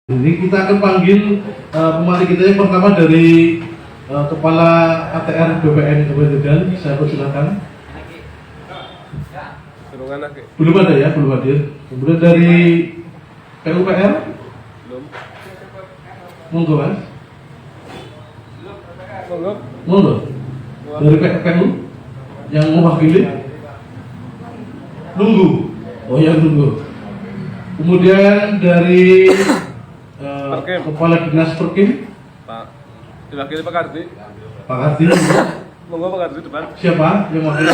Jadi kita akan panggil pemateri kita yang pertama dari Kepala ATR BPN Kabupaten Tegal. Saya persilakan. Belum ada ya, belum hadir. Kemudian dari PUPR. Belum. Monggo Mas. Monggo. Monggo. Dari PU yang mewakili. Nunggu. Oh ya nunggu. Kemudian dari Kepala Dinas Perkim. Pak. Diwakili Pak Kardi. Pak Kardi. Monggo Pak Kardi depan. Siapa yang mewakili?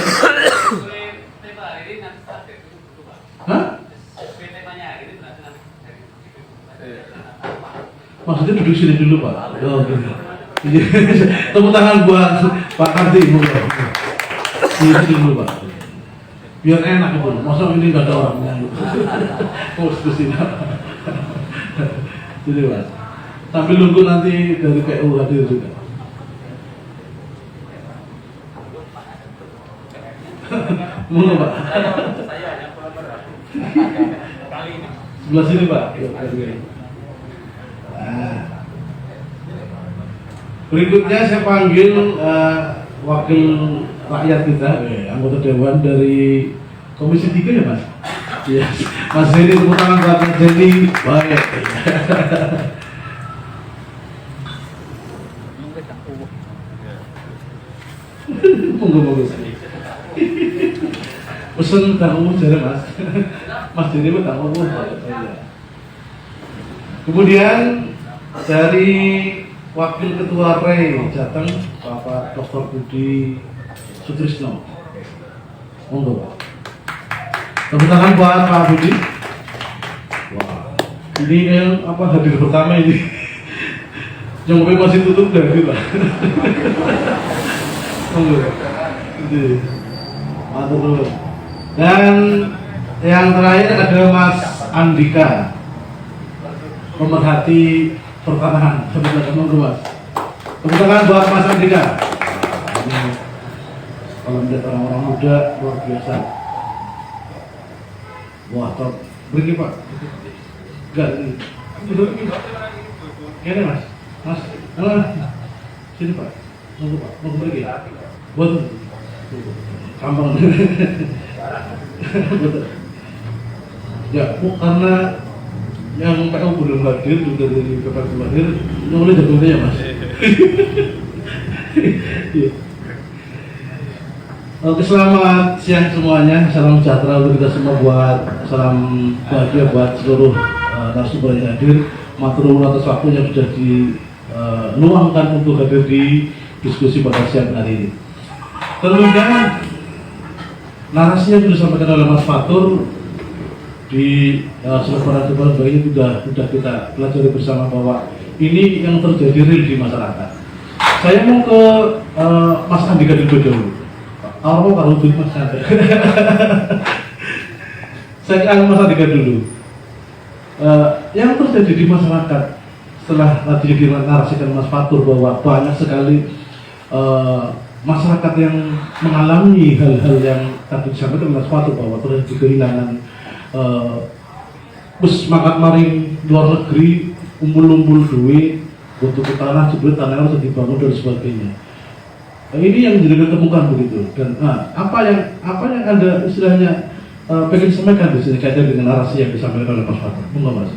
Hah? Maksudnya duduk sini dulu Pak. Oh, gitu. Tepuk tangan buat Pak Kardi. Sini dulu Pak. Biar enak itu. Masa ini nggak ada orangnya. Oh, sini. Jadi Mas. Sambil nunggu nanti dari PU hadir juga. Monggo Pak. Sebelah sini Pak. Nah. Berikutnya saya panggil wakil rakyat kita, anggota dewan dari Komisi 3 ya Mas. Iya. Mas Hedi, tepuk tangan buat Mas Hedi. Baik. Monggo. Pesen tak umum jadi Mas. Mas Hedi pun tak umum. Kemudian dari Wakil Ketua REI Jateng, Bapak Dr. Budi Sutrisno. Monggo Pak. Tepuk tangan buat Pak Budi. Wah, ini yang apa hadir pertama ini. Yang masih tutup dari Pak. Monggo. Ini. Matur. Dan yang terakhir ada Mas Andika, pemerhati pertanahan. Sebentar, monggo Mas. Tepuk tangan buat Mas Andika. Ini kalau melihat orang-orang muda luar biasa. Wah, top. Beri Pak. Enggak. Ini Mas. Mas. Sini Pak. Monggo Pak. Monggo beri. Buat. Gampang. Ya, karena yang PU belum hadir, juga dari PPK belum hadir, yang boleh jadwalnya ya Mas. Oke, selamat siang semuanya, salam sejahtera untuk kita semua, buat salam bahagia buat seluruh narasumber yang hadir. Matur nuwun atas waktu yang sudah diluangkan untuk hadir di diskusi pada siang hari ini. Tentunya narasi yang sudah disampaikan oleh Mas Fatur di selebaran sebagainya sudah kita pelajari bersama bahwa ini yang terjadi real di masyarakat. Saya mau ke Mas Andika dulu. Kalau dulu Mas Andika. Saya ke Mas Andika dulu. Yang terjadi di masyarakat setelah tadi dinarasikan Mas Fatur bahwa banyak sekali masyarakat yang mengalami hal-hal yang tadi disampaikan Mas Fatur bahwa terjadi kehilangan makan maring luar negeri, umpul-umpul duit untuk tanah, jebret tanah harus dibangun dan sebagainya. Ini yang jadi ketemukan begitu. Dan apa yang Anda istilahnya pengen sampaikan di sini kaitan dengan narasi yang disampaikan oleh Mas Fatur? Monggo Mas.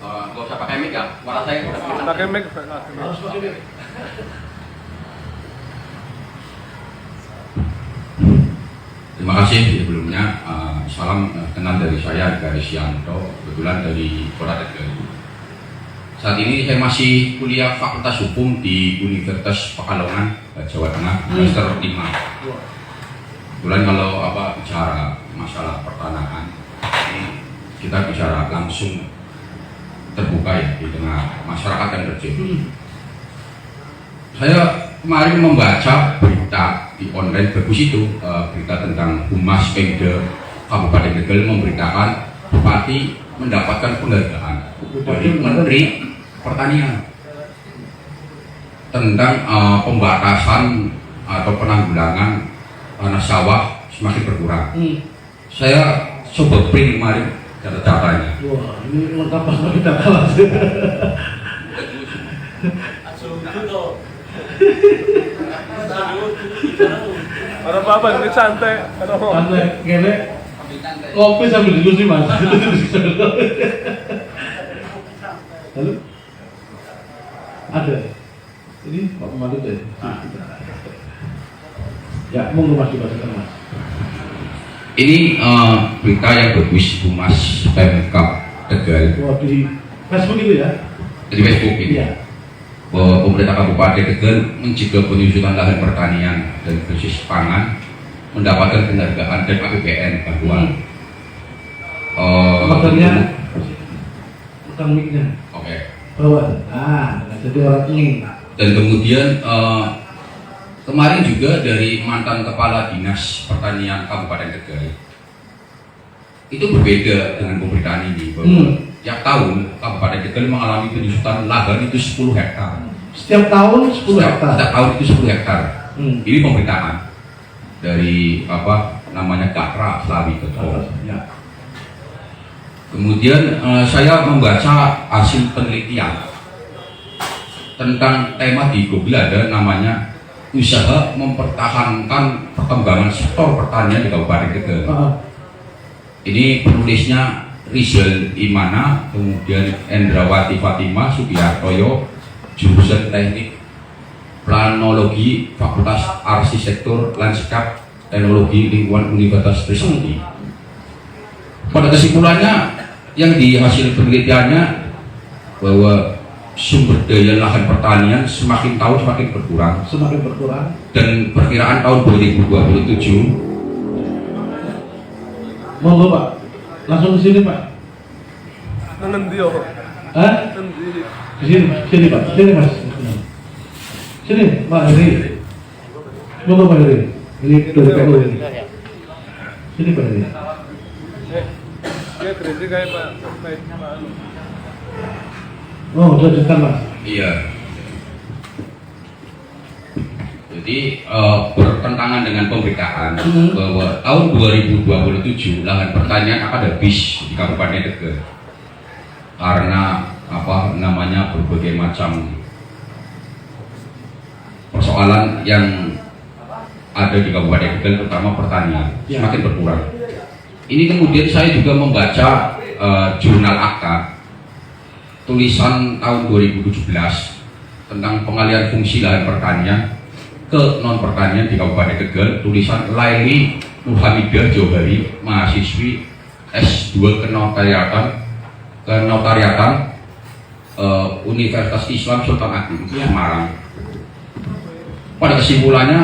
Nggak usah pakai mic ya, suara saya Pakai mic. Harus pakai mic. Terima kasih sebelumnya. Salam kenal dari saya Garis Yanto, kebetulan dari Kota Tegal. Saat ini saya masih kuliah Fakultas Hukum di Universitas Pekalongan, Jawa Tengah, semester 5. Kebetulan kalau bicara masalah pertanahan, ini kita bicara langsung terbuka ya di tengah masyarakat yang terjadi. Saya kemarin membaca berita di online bagus itu, berita tentang Humas Pemda Kabupaten Tegal memberitakan Bupati mendapatkan penghargaan dari Menteri Pertanian tentang pembatasan atau penanggulangan tanah sawah semakin berkurang. Saya coba print kemarin data-datanya. Wah, ini lengkap sama kita kalah. Ada apa ini santai. Ada apa? Santai, kene kopi sambil diskusi mas. Lalu ada. Ini Pak Pemandu deh. Ya, monggo mas dibacakan mas. Ini berita yang bagus Humas Pemkab Tegal Wah, di Facebook itu ya? di Facebook ini. Iya. Bahwa pemerintah Kabupaten Tegal mencegah penyusutan lahan pertanian dan krisis pangan mendapatkan penghargaan dan APBN bahwa Maksudnya bukan mic-nya. oke. Bawah. Jadi orang ini. Dan kemudian kemarin juga dari mantan kepala dinas pertanian Kabupaten Tegal itu berbeda dengan pemberitaan ini bahwa tiap tahun Kabupaten Tegal mengalami penyusutan lahan itu 10 hektar. Setiap tahun 10 hektar. Setiap tahun itu 10 hektar. Ini pemberitaan dari apa namanya Gakra Slawi Betul. Ya. Kemudian saya membaca hasil penelitian tentang tema di Google ada namanya usaha mempertahankan perkembangan sektor pertanian di Kabupaten Tegal. Ini penulisnya Rizal Imana, kemudian Endrawati Fatima Sugihartoyo, jurusan Teknik Planologi Fakultas Arsitektur Lanskap Teknologi Lingkungan Universitas Trisakti. Pada kesimpulannya yang di hasil penelitiannya bahwa sumber daya lahan pertanian semakin tahun semakin berkurang. Semakin berkurang. Dan perkiraan tahun 2027. Monggo Pak, langsung ke sini Pak. Ngendi yo? Hah? Ngendi? Di sini Pak, sini Mas. Sini Pak Heri. Monggo Pak Heri. Ini dari PU ini. Sini Pak Heri. Dia kritik kayak Pak. Oh, lanjutkan Mas. Iya. Jadi bertentangan dengan pemberitaan bahwa tahun 2027 lahan pertanian akan habis di Kabupaten Tegal karena apa namanya berbagai macam persoalan yang ada di Kabupaten Tegal terutama pertanian semakin berkurang. Ini kemudian saya juga membaca jurnal Akta tulisan tahun 2017 tentang pengalihan fungsi lahan pertanian ke non pertanian di Kabupaten Tegal, tulisan Laili Nurhamidah Johari, mahasiswi S2 Kenotariatan Universitas Islam Sultan Agung Semarang. Pada kesimpulannya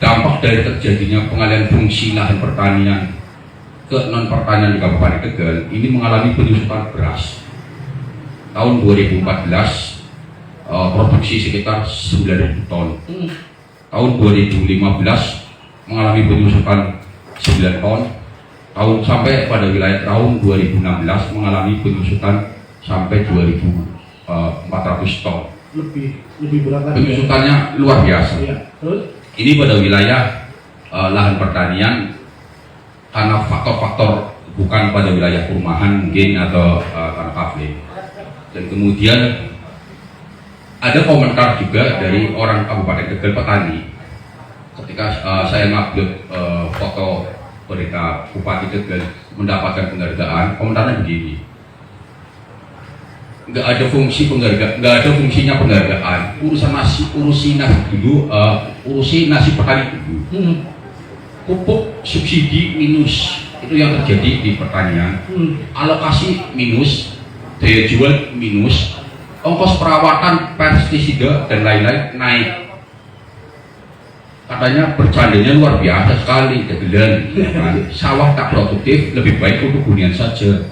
dampak dari terjadinya pengalihan fungsi lahan pertanian ke non pertanian di Kabupaten Tegal ini mengalami penyusutan beras. Tahun 2014 produksi sekitar 9.000 ton. Tahun 2015 mengalami penyusutan 9 ton. Tahun sampai pada wilayah tahun 2016 mengalami penyusutan sampai 2.400 ton. Lebih berat lagi. Penyusutannya luar biasa. Iya. Terus? Ini pada wilayah lahan pertanian karena faktor-faktor bukan pada wilayah perumahan mungkin atau tanah kafe. Dan kemudian ada komentar juga dari orang Kabupaten Tegal petani ketika saya ngupload foto berita Bupati Tegal mendapatkan penghargaan. Komentarnya begini, nggak ada fungsi penghargaan, nggak ada fungsinya penghargaan, urusi nasi petani dulu. Pupuk subsidi minus itu yang terjadi di pertanian, alokasi minus, daya jual minus, ongkos perawatan pestisida dan lain-lain naik. Katanya bercandanya luar biasa sekali, Tegelan, kan? Sawah tak produktif, lebih baik untuk hunian saja.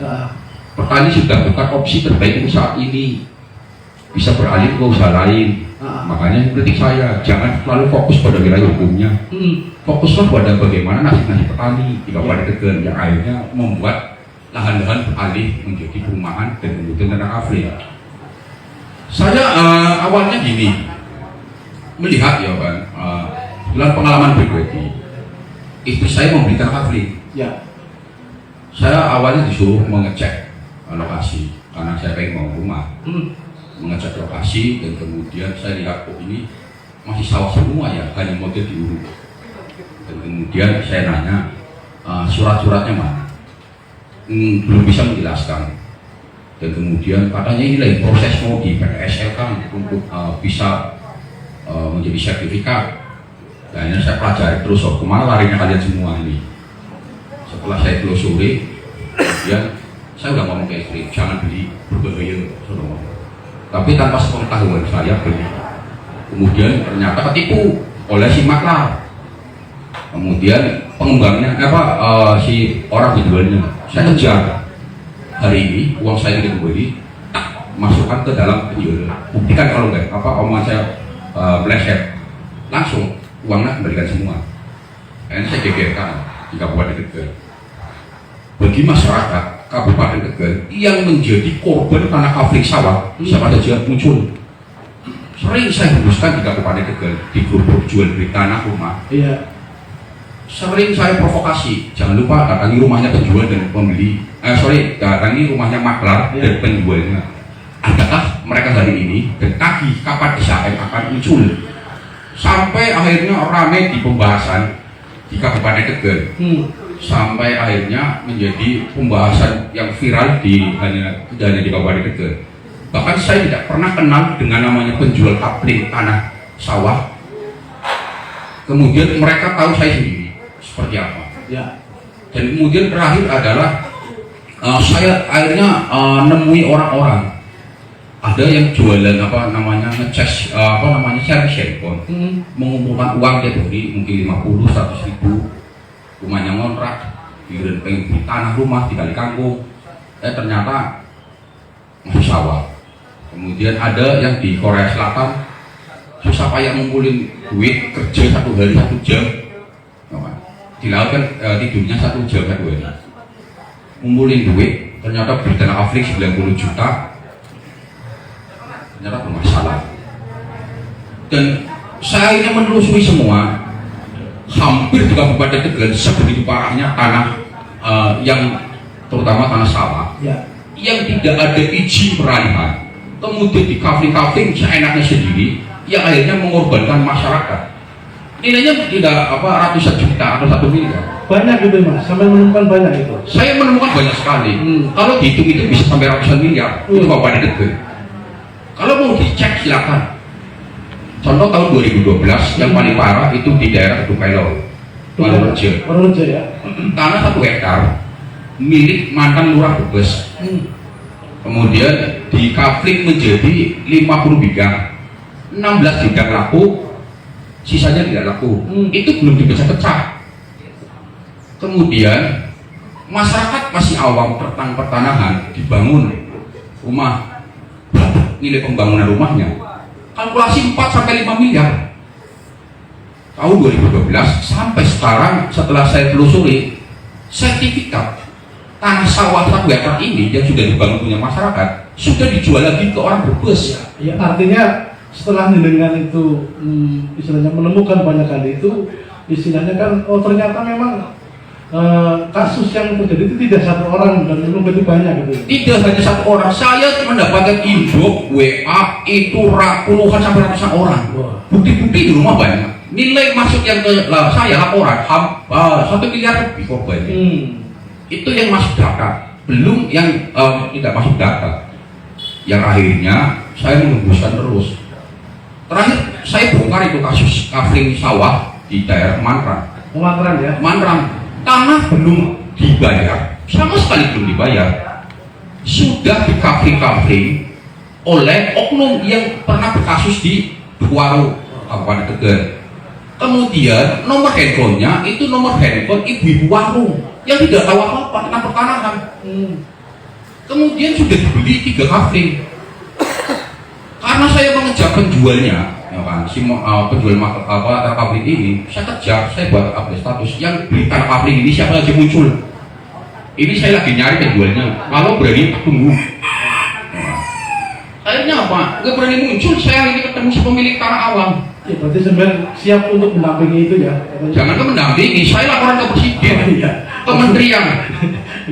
Petani sudah bukan opsi terbaik untuk saat ini, bisa beralih ke usaha lain. Makanya kritik saya, jangan selalu fokus pada wilayah hukumnya, fokuslah pada bagaimana nasib petani di Kabupaten Tegal yang akhirnya membuat lahan-lahan beralih menjadi perumahan dan kemudian tanah kafling. Saya awalnya gini melihat ya kan, dalam pengalaman pribadi istri saya memberikan kafling. Ya. Saya awalnya disuruh mengecek lokasi karena saya pengen mau rumah. Mengecek lokasi dan kemudian saya lihat kok ini masih sawah semua ya, hanya model diuruk. Dan kemudian saya nanya surat-suratnya mana? Belum bisa menjelaskan. Dan kemudian katanya ini lagi proses mau di PSL kan untuk bisa menjadi sertifikat. Dan akhirnya saya pelajari terus, kemana larinya kalian semua ini. Setelah saya telusuri, kemudian saya udah ngomong ke istri, jangan beli berbahaya, tapi tanpa sepengetahuan saya beli. Kemudian ternyata ketipu oleh si maklar. Kemudian pengembangnya si orang penjualnya saya kejar. Hari ini uang saya tidak kembali, masukkan ke dalam penjual. Buktikan kalau enggak omongan saya meleset, langsung uangnya kembalikan semua. Dan saya gegerkan di Kabupaten Tegal. Bagi masyarakat Kabupaten Tegal yang menjadi korban tanah kafling sawah, siapa saja muncul. Sering saya hembuskan di Kabupaten Tegal di grup jual beli tanah rumah. Iya. Sering saya provokasi, jangan lupa datangi rumahnya penjual dan pembeli. Datangi rumahnya maklar dan penjualnya. Adakah mereka hari ini dan tagih kapan SHM akan muncul? Sampai akhirnya ramai di pembahasan di Kabupaten Tegal. Sampai akhirnya menjadi pembahasan yang viral tidak hanya di Kabupaten Tegal. Bahkan saya tidak pernah kenal dengan namanya penjual kapling tanah sawah. Kemudian mereka tahu saya sendiri seperti apa. Ya. Dan kemudian terakhir adalah saya akhirnya nemui orang-orang. Ada yang jualan ngecas service handphone, mengumpulkan uang tiap hari mungkin 50, 100 ribu. Rumahnya ngontrak, pengen beli tanah rumah di Kali Kangkung, ternyata masih sawah. Kemudian ada yang di Korea Selatan susah payah ngumpulin duit, kerja 1 hari 1 jam, di laut kan tidurnya 1 jam 1 hari, ngumpulin duit, ternyata beli tanah kafling 90 juta, ternyata bermasalah. Dan saya ini menelusuri semua. Hampir di Kabupaten Tegal sebegitu parahnya tanah yang terutama tanah sawah yang tidak ada izin peralihan, kemudian di kafling-kafling seenaknya sendiri, yang akhirnya mengorbankan masyarakat. Nilainya tidak ratusan juta atau 1 miliar. Banyak gitu Mas, sampai menemukan banyak itu. Saya menemukan banyak sekali. Kalau dihitung itu bisa sampai ratusan miliar. Itu Kabupaten Tegal. Kalau mau dicek silakan. Contoh tahun 2012 yang paling parah itu di daerah Kedung Walurejo. Ya. Tanah 1 hektar milik mantan lurah Brebes. Kemudian di kafling menjadi 50 bidang, 16 bidang laku, sisanya tidak laku. Itu belum dipecah-pecah. Kemudian masyarakat masih awam tentang pertanahan, dibangun rumah, nilai pembangunan rumahnya kalkulasi 4-5 miliar. Tahun 2012 sampai sekarang setelah saya telusuri, sertifikat tanah sawah 1 hektar ini yang sudah dibangun punya masyarakat sudah dijual lagi ke orang Brebes. Ya, artinya setelah dengan itu istilahnya menemukan banyak kali itu, istilahnya kan ternyata memang kasus yang terjadi itu tidak 1 orang dan begitu banyak gitu. Tidak hanya 1 orang, saya mendapatkan info WA itu puluhan sampai ratusan orang. Bukti-bukti di rumah banyak. Nilai masuk yang ke saya laporan 1 miliar lebih korban. Itu yang masuk data, belum yang tidak masuk data. Yang akhirnya saya menembuskan terus. Terakhir saya bongkar itu kasus kafling sawah di daerah Mantrang. Mantrang ya? Mantrang. Tanah belum dibayar, sama sekali belum dibayar, sudah di kafling-kafling oleh oknum yang pernah berkasus di Dukwaro, Kabupaten Tegal. Kemudian nomor handphonenya itu nomor handphone ibu-ibu warung yang tidak tahu apa-apa tentang pertanahan. Kemudian sudah dibeli 3 kafling. Karena saya mengejar penjualnya, ya kan, si penjual tanah kafling ini, saya kejar, saya buat update status yang beli tanah kafling ini siapa aja muncul. Ini saya lagi nyari penjualnya, kalau berani tunggu. Akhirnya apa? Nggak berani muncul, saya ini ketemu si pemilik tanah awam. Ya, berarti sebenarnya siap untuk mendampingi itu ya? Jangan ke mendampingi, saya laporan ke presiden, kementerian.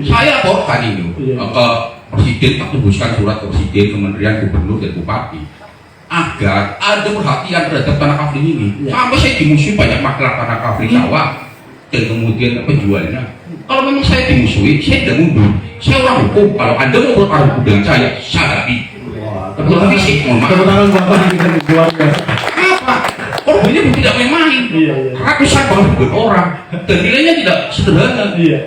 Saya korban itu Iya. ke presiden, tak tembuskan surat ke presiden, kementerian, gubernur dan bupati agar ada perhatian terhadap tanah kafling ini. Iya. Sampai saya dimusuhi banyak maklar tanah kafling sawah dan kemudian penjualnya. Kalau memang saya dimusuhi, saya tidak mundur. Saya orang hukum. Kalau Anda mau bertarung hukum dengan saya hadapi. Wah, Tapi fisik, mohon maaf. tepuk tangan buat Mas kita luar biasa. Kenapa? Korbannya pun tidak main-main. Iya, iya. Ratusan bahkan orang dan nilainya tidak sederhana. Iya.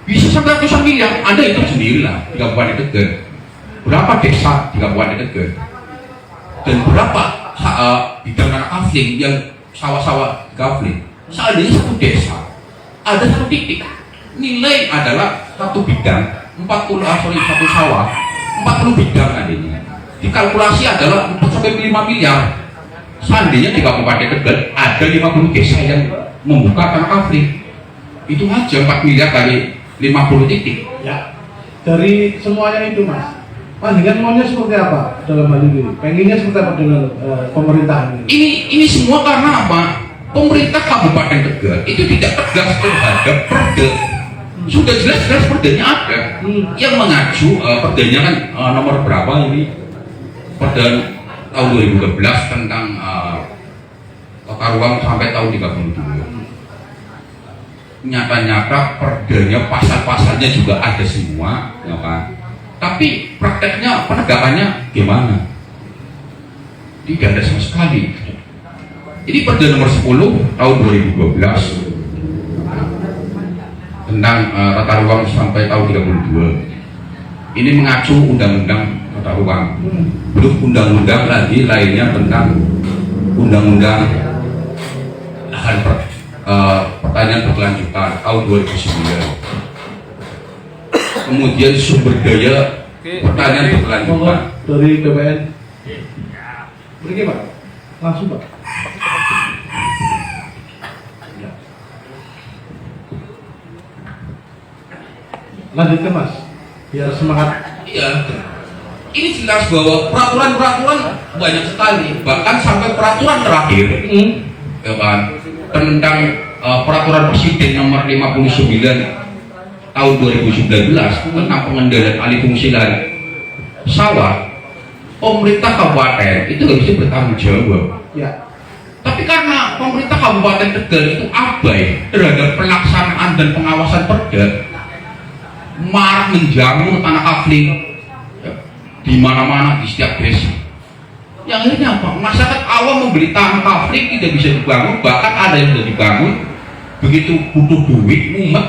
Bisa sampai ratusan miliar. Anda hitung sendirilah di Kabupaten Tegal. Berapa desa di Kabupaten Tegal? Dan berapa bidang tanah kafling yang sawah-sawah kafling? Seandainya satu desa ada satu titik, nilai adalah satu bidang 40 satu sawah 40 bidang adanya. Dikalkulasi adalah 4 sampai 5 miliar. Seandainya di Kabupaten Tegal ada 50 desa yang membuka tanah kafling, itu aja 4 miliar kali 50 titik. Ya. Dari semuanya itu Mas, pandangan maunya seperti apa dalam hal ini? Pengennya seperti apa dengan pemerintahan ini? Ini semua karena apa? Pemerintah Kabupaten Tegal itu tidak tegas terhadap perda. Sudah jelas-jelas perdanya ada. Yang mengacu perdanya kan nomor berapa ini? Perda tahun 2012 tentang tata ruang sampai tahun 32. Nyata-nyata perdanya pasal-pasalnya juga ada semua, ya kan? Tapi prakteknya penegakannya gimana? Tidak ada sama sekali. Ini Perda nomor 10 tahun 2012 tentang tata ruang sampai tahun 32. Ini mengacu undang-undang tata ruang. Belum undang-undang lagi lainnya tentang undang-undang lahan pertanian berkelanjutan tahun 2009. Kemudian sumber daya pertanian berkelanjutan. Dari BPN. Beri Pak. Langsung Pak. Lanjutkan Mas, biar semangat. Iya, ini jelas bahwa peraturan-peraturan banyak sekali, bahkan sampai peraturan terakhir, ya kan, tentang peraturan presiden nomor 59 tahun 2019 tentang pengendalian alih fungsi lahan sawah. Pemerintah kabupaten itu harusnya bertanggung jawab. Ya. Tapi karena pemerintah Kabupaten Tegal itu abai terhadap pelaksanaan dan pengawasan perda, marah menjamur tanah kafling di mana-mana di setiap desa. Yang akhirnya apa? Masyarakat awam membeli tanah kafling tidak bisa dibangun, bahkan ada yang sudah dibangun, begitu butuh duit, mumet,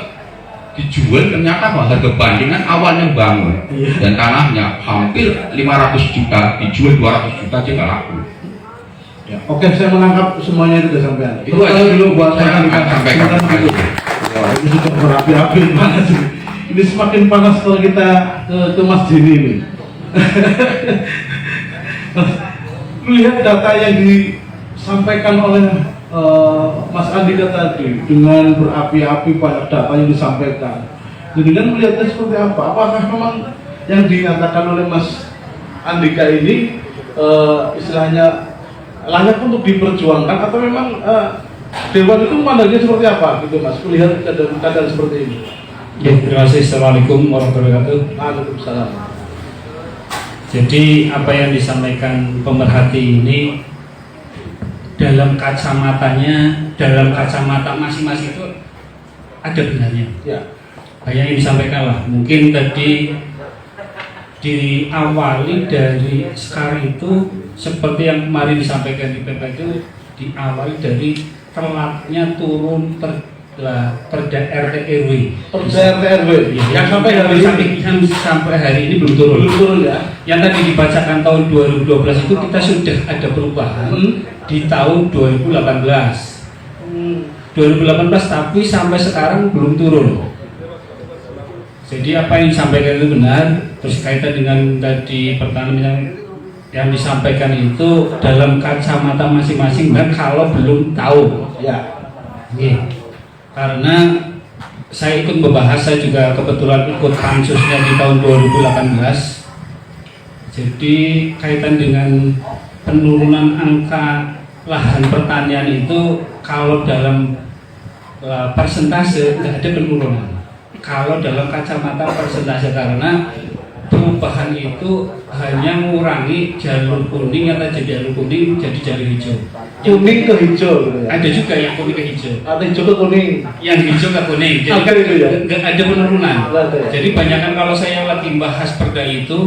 dijual ternyata harga bandingan awalnya bangun dan tanahnya hampir 500 juta, dijual 200 juta aja nggak laku. Ya. Oke, saya menangkap semuanya itu sudah sampai. Itu aja dulu buat saya saya sampaikan. Wah, ini sudah berapi-api panas ini. Ini semakin panas kalau kita ke Mas Jini ini. Lihat data yang disampaikan oleh Mas Andika tadi dengan berapi-api banyak data yang disampaikan. Jadi kan melihatnya seperti apa? Apakah memang yang dinyatakan oleh Mas Andika ini istilahnya layak untuk diperjuangkan atau memang Dewan itu memandangnya seperti apa gitu Mas? Melihat keadaan seperti ini. Ya, terima kasih. Assalamualaikum warahmatullahi wabarakatuh. Waalaikumsalam. Jadi apa yang disampaikan pemerhati ini dalam kacamata masing-masing itu ada benarnya. Ya. Kayak yang disampaikan lah. Mungkin tadi diawali dari sekarang itu seperti yang kemarin disampaikan di PP itu diawali dari telatnya turun perda RT RW. Perda RT RW yang sampai hari ini belum turun. Belum turun ya. Yang tadi dibacakan tahun 2012 itu kita sudah ada perubahan di tahun 2018. 2018 tapi sampai sekarang belum turun. Jadi apa yang disampaikan itu benar. Terus kaitan dengan tadi pertanyaan yang disampaikan itu dalam kacamata masing-masing dan kalau belum tahu Ya. Karena saya ikut membahas, saya juga kebetulan ikut pansusnya di tahun 2018. Jadi kaitan dengan penurunan angka lahan pertanian itu kalau dalam persentase tidak ada penurunan. kalau dalam kacamata persentase, karena perubahan itu hanya mengurangi jalur kuning atau jadi jalur kuning jadi jalur hijau. Kuning ke hijau gitu ya. Ada juga yang kuning ke hijau. Ada hijau ke kuning. Yang hijau ke kuning. Jadi Ada itu ya? nggak ada penurunan. Ada ya? Jadi banyakan kalau saya lagi bahas perda itu,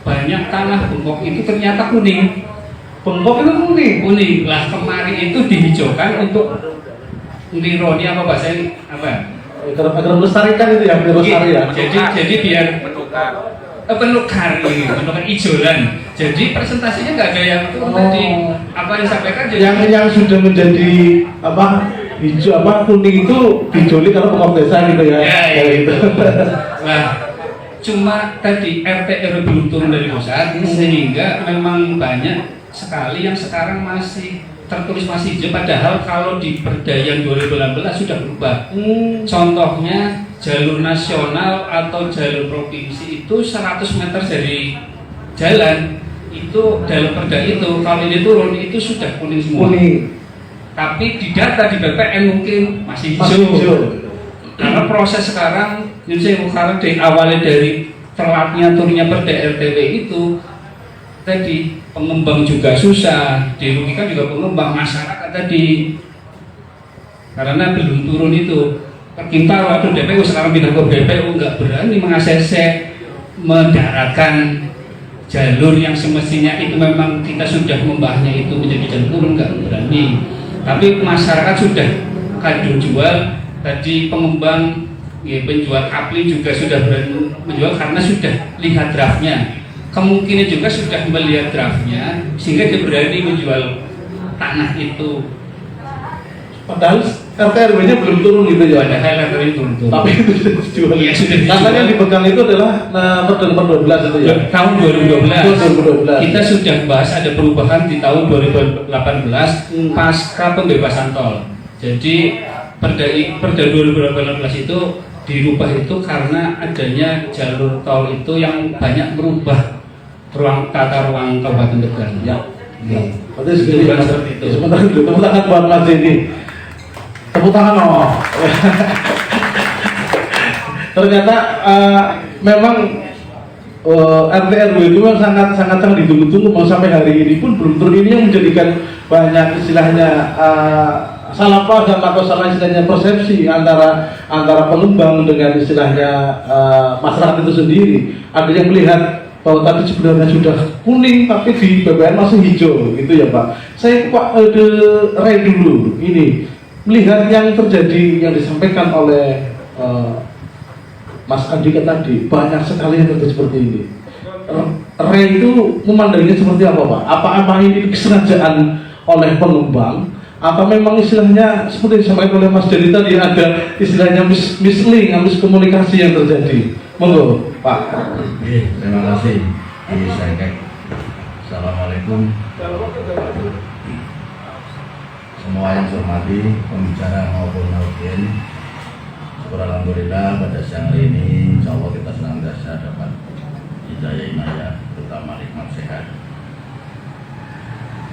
banyak tanah bengkok itu ternyata kuning. Bengkok itu kuning. Kuning. Lah kemarin itu dihijaukan untuk nironi apa bahasa apa? Agar melestarikan itu ya, melestari ya. Jadi biar Menukar. penukar ijolan. Jadi presentasinya nggak ada yang tadi apa yang disampaikan. Jadi Yang sudah menjadi apa hijau apa kuning itu dijoli kalau pokok desa gitu ya. Ya, gitu. Nah, cuma tadi RT RW belum turun dari pusat, sehingga memang banyak sekali yang sekarang masih tertulis masih hijau, padahal kalau di Perda yang 2018 sudah berubah. Contohnya jalur nasional atau jalur provinsi itu 100 meter dari jalan itu dalam Perda itu kalau ini turun itu sudah kuning semua. Kuning. Tapi di data di BPN mungkin masih Masih hijau. hijau. Karena proses sekarang, jadi sekarang awalnya dari telatnya turunnya Perda RTW itu tadi pengembang juga susah, dirugikan juga pengembang, masyarakat tadi karena belum turun itu. Kita waktu DPU sekarang pindah ke BPU nggak berani mengakses mendaratkan jalur yang semestinya itu memang kita sudah membahasnya itu menjadi jalur turun, nggak berani. Tapi masyarakat sudah kado jual, tadi pengembang ya, penjual kapling juga sudah berani menjual karena sudah lihat draftnya. Kemungkinan juga sudah melihat draftnya sehingga dia berani menjual tanah itu. Padahal RT RW-nya belum turun gitu ya. Padahal itu turun. Tapi itu sudah dijual. Iya, sudah dijual. Karena yang dipegang itu adalah Perda nomor 12 itu ya. Tahun 2012 2012. kita sudah bahas ada perubahan di tahun 2018 pasca pembebasan tol. Jadi Perda 2018 itu dirubah itu karena adanya jalur tol itu yang banyak merubah tata ruang Kabupaten Tegal. Ya. Oke. Berarti segini Itu seperti itu. sebentar dulu, tepuk tangan buat Mas ini. Tepuk tangan oh. Ternyata memang RT RW itu memang sangat ditunggu-tunggu, mau sampai hari ini pun belum turun. Ini yang menjadikan banyak istilahnya salah paham atau salah istilahnya persepsi antara pengembang dengan istilahnya masyarakat itu sendiri. Ada yang melihat bahwa tadi sebenarnya sudah kuning tapi di BPN masih hijau gitu ya Pak. Saya Pak Ray dulu ini melihat yang terjadi yang disampaikan oleh Mas Andika tadi, banyak sekali yang terjadi seperti ini. Ray itu memandangnya seperti apa Pak? Apa ini kesengajaan oleh pengembang? Apa memang istilahnya seperti yang disampaikan oleh Mas Dedi tadi ada istilahnya miskomunikasi yang terjadi? Monggo Pak. Terima kasih. Assalamualaikum. Semua yang saya hormati, pembicara maupun audiens. Syukur alhamdulillah pada siang hari ini insya Allah kita senantiasa dapat hidayah inayah, terutama nikmat sehat.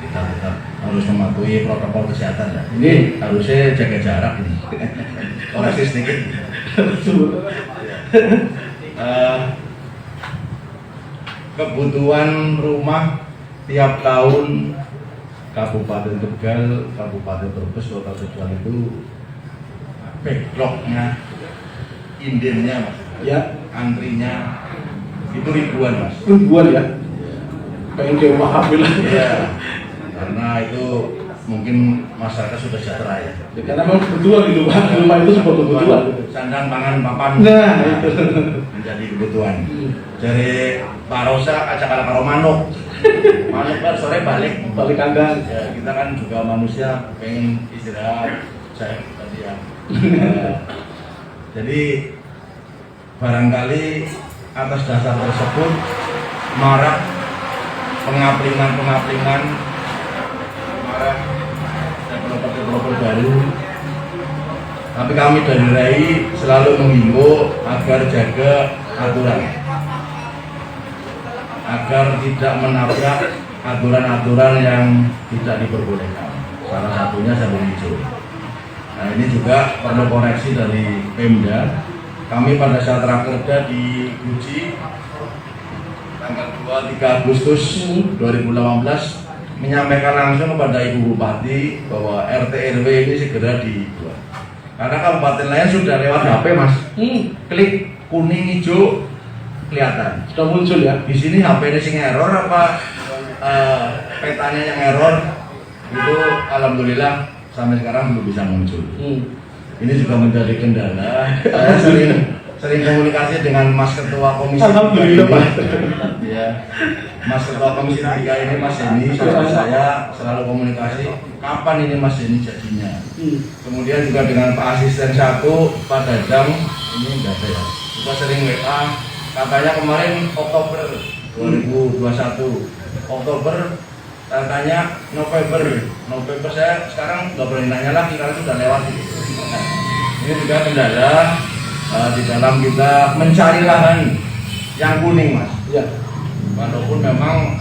Kita tetap harus mematuhi protokol kesehatan ya. Ini harusnya jaga jarak ini. Koreksi sedikit. Kebutuhan rumah tiap tahun Kabupaten Tegal, Kabupaten Brebes, Kota Tegal itu backlognya, indennya mas, Ya, antrinya itu ribuan mas. ribuan ya. Pengen dia memahami lah. Iya, karena itu mungkin masyarakat sudah sejahtera ya. Karena memang kebutuhan gitu Pak. Rumah itu sebuah kebutuhan. Sandang, pangan, papan. Nah, itu. Menjadi kebutuhan. Dari Pak Rosa acak karo manuk. Manuk kan sore balik. Balik kandang. Ya, kita kan juga manusia pengen istirahat. Saya tadi ya. Jadi barangkali atas dasar tersebut marak pengaplingan, marak developer baru. Tapi kami dari RAI selalu menghimbau agar jaga aturan, agar tidak menabrak aturan-aturan yang tidak diperbolehkan. Salah satunya jalur hijau. Nah ini juga perlu koreksi dari Pemda. Kami pada saat rakerda di Guci tanggal 2-3 Agustus 2018 menyampaikan langsung kepada Ibu Bupati bahwa RT RW ini segera dibuat. Karena kabupaten lain sudah lewat HP mas, klik kuning hijau kelihatan. Sudah muncul ya. Di sini HP ini sing error apa petanya yang error itu alhamdulillah sampai sekarang belum bisa muncul. Ini juga menjadi kendala. Saya sering komunikasi dengan Mas Ketua Komisi 3 Alhamdulillah Pak. Ya, Mas Ketua Komisi 3 ini Mas Yeni, saya selalu komunikasi kapan ini Mas Yeni jadinya. Kemudian juga dengan Pak Asisten 1 Pak Dadang, ini enggak ada ya. Juga sering WA, katanya kemarin Oktober 2021, Oktober katanya November saya sekarang nggak boleh nanya lagi karena sudah lewat. Ini juga kendala di dalam kita mencari lahan yang kuning mas. Ya. Walaupun memang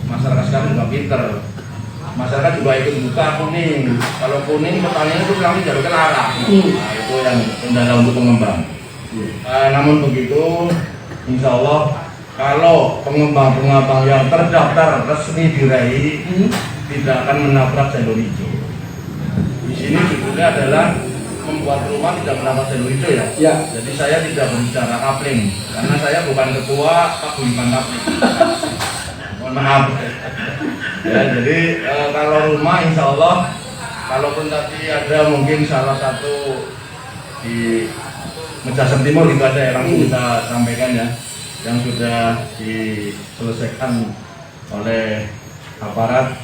masyarakat sekarang juga pinter, masyarakat juga ikut buka kuning. Kalau kuning petani itu kami jalur kelarang. Nah, itu yang kendala untuk pengembang. Namun begitu, insya Allah kalau pengembang-pengembang yang terdaftar resmi diraih tidak akan menabrak jalur hijau. Di sini judulnya adalah membuat rumah tidak menabrak jalur hijau ya. Ya. Jadi saya tidak berbicara kapling karena saya bukan ketua paguyuban kapling. Mohon maaf. Ya, jadi kalau rumah insya Allah, kalaupun tadi ada mungkin salah satu di Mejasan Timur itu ada yang langsung kita sampaikan ya, yang sudah diselesaikan oleh aparat,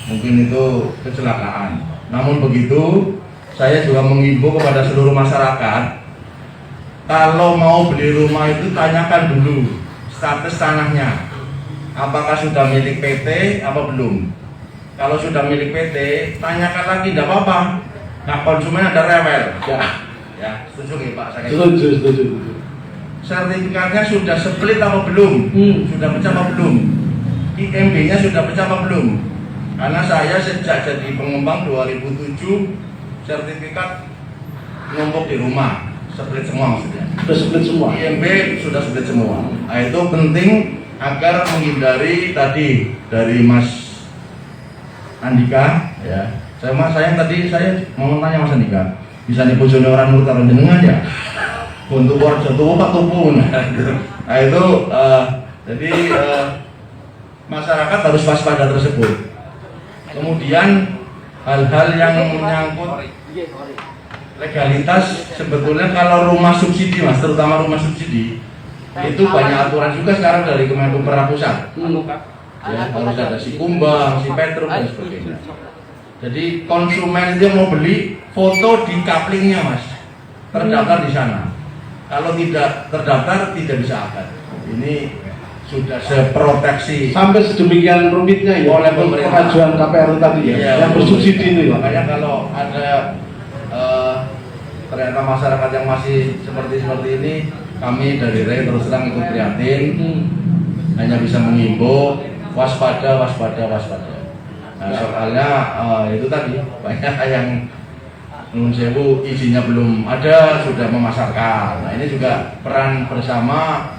mungkin itu kecelakaan. Namun begitu, saya juga mengimbau kepada seluruh masyarakat, kalau mau beli rumah itu tanyakan dulu status tanahnya, apakah sudah milik PT apa belum. Kalau sudah milik PT, tanyakan lagi, tidak apa-apa. Nah, konsumen ada rewel. Ya, setuju nggak Pak? Setuju. Sertifikatnya sudah split apa belum? Sudah pecah apa belum? IMB-nya sudah pecah apa belum? Karena saya sejak jadi pengembang 2007 sertifikat numpuk di rumah, split semua maksudnya. Sudah split semua. IMB sudah split semua. Nah, itu penting agar menghindari tadi dari Mas Andika ya. Saya tadi mau tanya Mas Andika, bisa dibojone orang nur karo jenengan ya? Untuk warga tuh Pak Tupu. Nah itu jadi masyarakat harus waspada tersebut. Kemudian hal-hal yang menyangkut legalitas sebetulnya kalau rumah subsidi mas, terutama rumah subsidi itu banyak aturan juga sekarang dari Kemenpora Pusat. Ya, harus ada si kumbang, si petrum dan sebagainya. Jadi konsumen dia mau beli foto di kaplingnya mas, terdaftar di sana. Kalau tidak terdaftar tidak bisa akad. Ini sudah seproteksi Sampai sedemikian rumitnya ya oleh pemerintah. pengajuan KPR tadi ya, Iya, yang bersubsidi itu ya. Makanya kalau ada ternyata masyarakat yang masih seperti ini, kami dari RE terus terang ikut prihatin, hanya bisa mengimbau waspada. Nah, soalnya itu tadi banyak yang Nun Sewu izinnya belum ada, sudah memasarkan. Nah ini juga peran bersama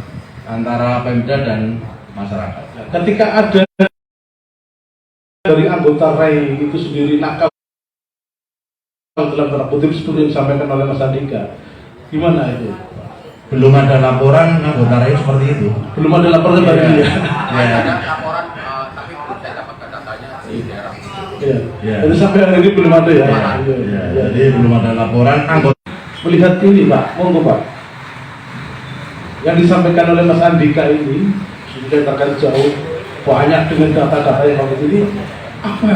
antara Pemda dan masyarakat. Ketika ada dari anggota REI itu sendiri nakal dalam tanda kutip seperti yang disampaikan oleh Mas Andika, gimana itu? Belum ada laporan anggota REI seperti itu. Belum ada laporan dari dia. Ya. laporan tapi belum saya dapatkan datanya di daerah. Ya. Jadi sampai hari ini belum ada ya. Ya, jadi belum ada laporan anggota. Melihat ini Pak, monggo Pak, yang disampaikan oleh Mas Andika ini sudah terkait jauh banyak dengan data-data yang bagus ini, apa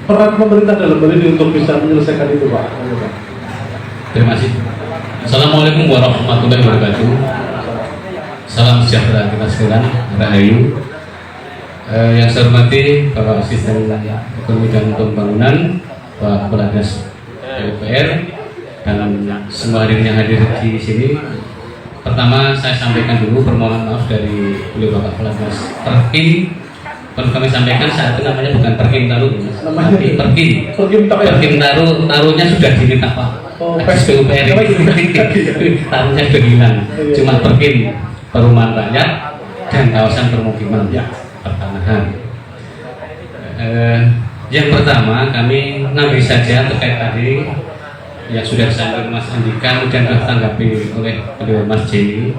peran pemerintah dalam hal ini untuk bisa menyelesaikan itu Pak? Terima kasih. Assalamualaikum warahmatullahi wabarakatuh. Salam sejahtera kita sekalian, Rahayu. Yang saya hormati Bapak Asisten Ekonomi dan Pembangunan, Pak Kepala Dinas PUPR, dan semua hadirin yang hadir di sini. Pertama saya sampaikan dulu permohonan maaf dari beliau Bapak Kepala Dinas Terpin perlu kami sampaikan saat itu namanya bukan Perkim Taruh, Namanya tapi Perkim. Perkim Taruhnya sudah diminta Pak. SPUPR taruhnya sudah hilang. Cuma Perkim Perumahan Rakyat dan kawasan permukiman pertanahan. Yang pertama kami ngambil saja terkait tadi yang sudah disampaikan Mas Andika, kemudian ditanggapi oleh Mas Jenny.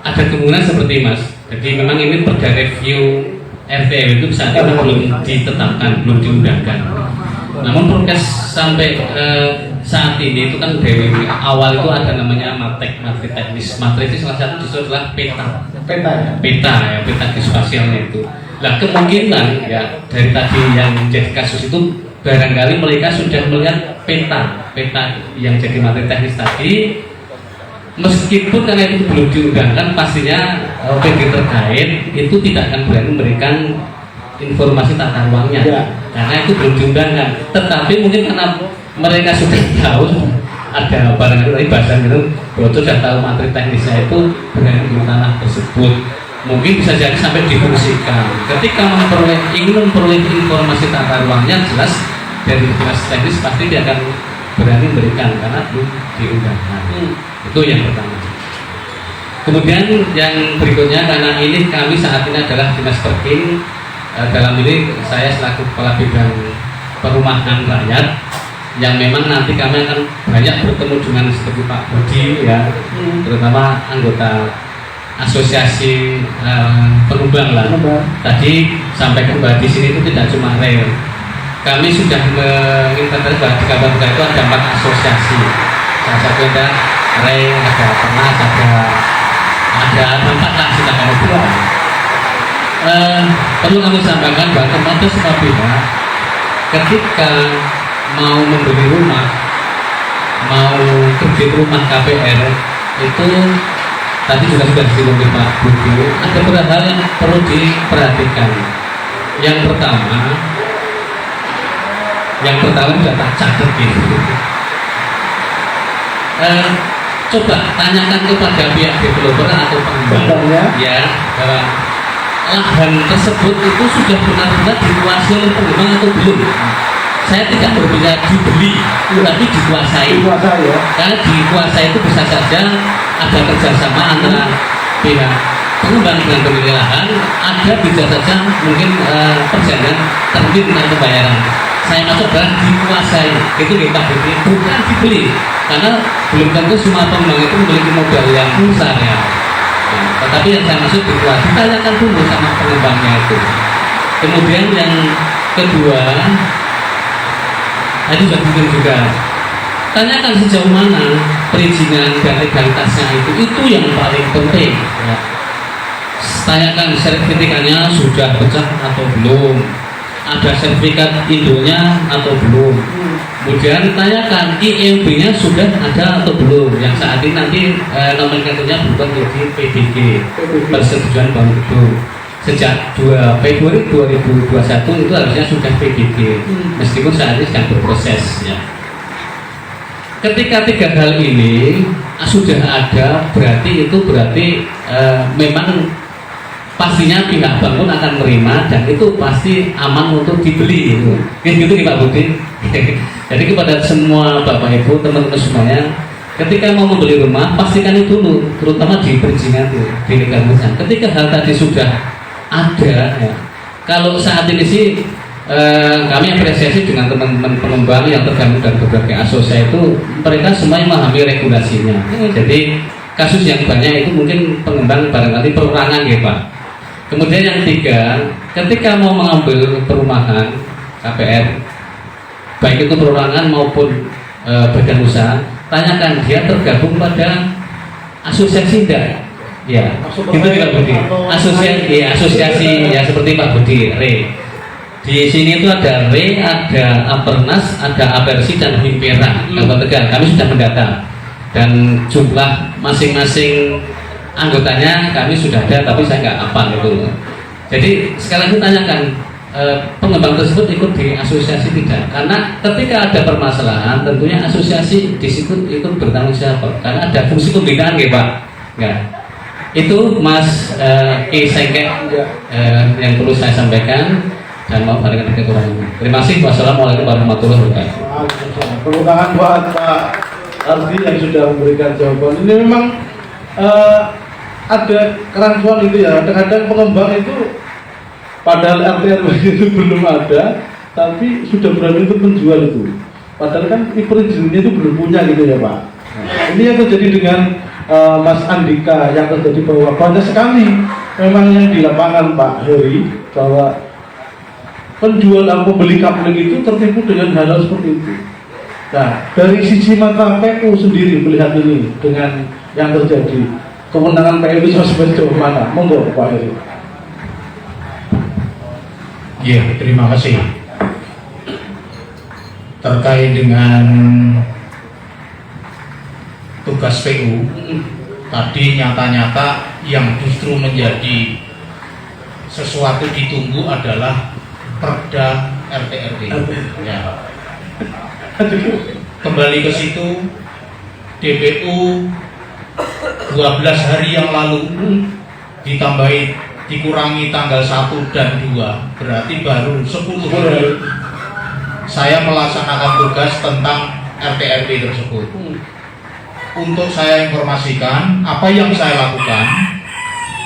Ada kemungkinan seperti Mas. Jadi memang ini perda review RTW itu saat ini belum ditetapkan, belum diundangkan. Namun prokes sampai saat ini itu kan dari awal itu ada namanya materi teknis. Materi itu salah satu justru adalah peta geospasialnya itu. Nah kemungkinan ya dari tadi yang menjadi kasus itu barangkali mereka sudah melihat peta yang jadi materi teknis tadi. Meskipun karena itu belum diundangkan, pastinya OPD terkait itu tidak akan berani memberikan informasi tata ruangnya karena itu belum diundangkan. Tetapi mungkin karena mereka sudah tahu ada barangkali tadi bahasan itu bahwa sudah tahu materi teknisnya itu dengan tanah tersebut, mungkin bisa jadi sampai difungsikan. Ketika ingin memperoleh informasi tata ruangnya, jelas dari dinas teknis pasti dia akan berani memberikan karena belum diundangkan. Itu yang pertama. Kemudian yang berikutnya, karena ini kami saat ini adalah dinas Perkim, dalam ini saya selaku kepala bidang perumahan rakyat yang memang nanti kami akan banyak bertemu dengan seperti Pak Budi ya, terutama anggota asosiasi pengembang lah. Tadi sampaikan bahwa di sini itu tidak cuma rel. Kami sudah mengingatkan bahwa di Kabupaten itu ada 4 asosiasi. Salah satu ada rel, ada Pernas, ada 4 lah sudah kami buat. Perlu kami sampaikan bahwa kepada semua pihak ketika mau membeli rumah, mau kredit rumah KPR itu tadi juga sudah disinggung Pak Budi, ada beberapa hal yang perlu diperhatikan. Yang pertama sudah tak catat gitu. Coba tanyakan kepada pihak developer atau pengembang ya bahwa lahan tersebut itu sudah benar-benar dikuasai oleh pengembang atau belum. Saya tidak berbicara dibeli, tapi dikuasai. Ya. Karena dikuasai itu bisa saja ada kerjasama antara pihak pengembang dengan pemilik lahan, ada bisa saja mungkin perjanjian tertib dengan pembayaran. Saya maksud adalah dikuasai, itu kita beli, bukan dibeli, karena belum tentu semua pengembang itu memiliki modal yang besar ya. Tetapi yang saya maksud dikuasai, tanyakan dulu sama pengembangnya itu. Kemudian yang kedua, tadi sudah bikin juga, tanyakan sejauh mana perizinan dan legalitasnya itu yang paling penting ya. Tanyakan sertifikatnya sudah pecah atau belum, ada sertifikat induknya atau belum. Kemudian tanyakan IMB-nya sudah ada atau belum, yang saat ini nanti nomenklaturnya berubah menjadi PBG, persetujuan bangun gedung. Sejak 2 Februari 2021 itu harusnya sudah PBG, meskipun saat ini sedang berproses ya. Ketika 3 hal ini sudah ada, berarti memang pastinya pihak bank pun akan menerima dan itu pasti aman untuk dibeli gitu. Gitu nih Pak Budi. Jadi kepada semua Bapak Ibu, teman-teman semuanya, ketika mau membeli rumah pastikan itu dulu, terutama di perizinan di legalitas. Ketika hal tadi sudah ada ya. Kalau saat ini sih kami apresiasi dengan teman-teman pengembang yang tergabung dari berbagai asosiasi itu, mereka semua memahami regulasinya. Jadi kasus yang banyak itu mungkin pengembang barangkali perorangan ya Pak. Kemudian yang 3, ketika mau mengambil perumahan KPR, baik itu perorangan maupun badan usaha, tanyakan dia tergabung pada asosiasi tidak? Ya, itu Pak Budi. Asosiasi ya seperti Pak Budi, RE. Di sini itu ada RE, ada Apernas, ada Apersi dan Himpera. Kami sudah mendata dan jumlah masing-masing anggotanya kami sudah ada, tapi saya nggak hafal itu. Jadi sekali lagi tanyakan pengembang tersebut ikut di asosiasi tidak? Karena ketika ada permasalahan, tentunya asosiasi di situ ikut bertanggung jawab, karena ada fungsi pembinaan ya Pak. Nggak. Itu Mas Ki Sengkek yang perlu saya sampaikan dan maaf ada kekurangan. Terima kasih. Wassalamualaikum warahmatullahi wabarakatuh. Tepuk tangan buat Pak Ardi yang sudah memberikan jawaban. Ini memang ada kerangsuan itu ya. Kadang-kadang pengembang itu padahal RT/RW itu belum ada, tapi sudah berani untuk menjual itu. Padahal kan perizinannya itu belum punya gitu ya Pak. Ini yang terjadi dengan Mas Andika, yang terjadi bahwa banyak sekali memang yang di lapangan Pak Heri, bahwa penjual dan pembeli kabling itu tertipu dengan hal seperti itu. Nah, dari sisi mata PU sendiri melihat ini dengan yang terjadi, kewenangan PU itu sejauh mana? Monggo Pak Heri. Ya, terima kasih. Terkait dengan tugas PU, tadi nyata-nyata yang justru menjadi sesuatu ditunggu adalah Perda RT/RW. Ya. Kembali ke situ, DPU 12 hari yang lalu dikurangi tanggal 1 dan 2, berarti baru 10 hari saya melaksanakan tugas tentang RT/RW tersebut. Untuk saya informasikan apa yang saya lakukan.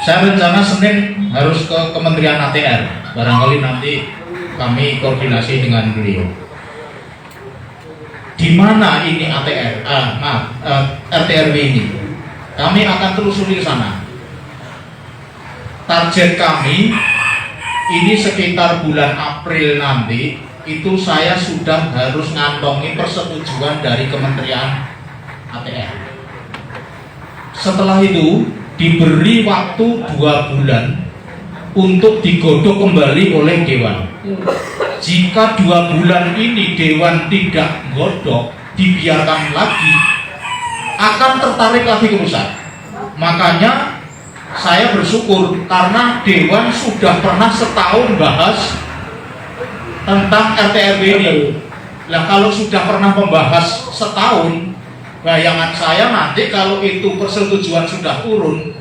Saya rencana Senin harus ke Kementerian ATR. Barangkali nanti kami koordinasi dengan beliau. Di mana ini ATR? RT/RW ini. Kami akan telusuri ke sana. Target kami ini sekitar bulan April nanti itu saya sudah harus ngantongi persetujuan dari Kementerian ATR. Setelah itu diberi waktu 2 bulan untuk digodok kembali oleh Dewan. Jika 2 bulan ini Dewan tidak godok, dibiarkan lagi, akan tertarik lagi ke pusat. Makanya saya bersyukur karena Dewan sudah pernah setahun bahas tentang RT/RW ini. Nah, kalau sudah pernah membahas setahun, bayangan saya nanti kalau itu persetujuan sudah turun,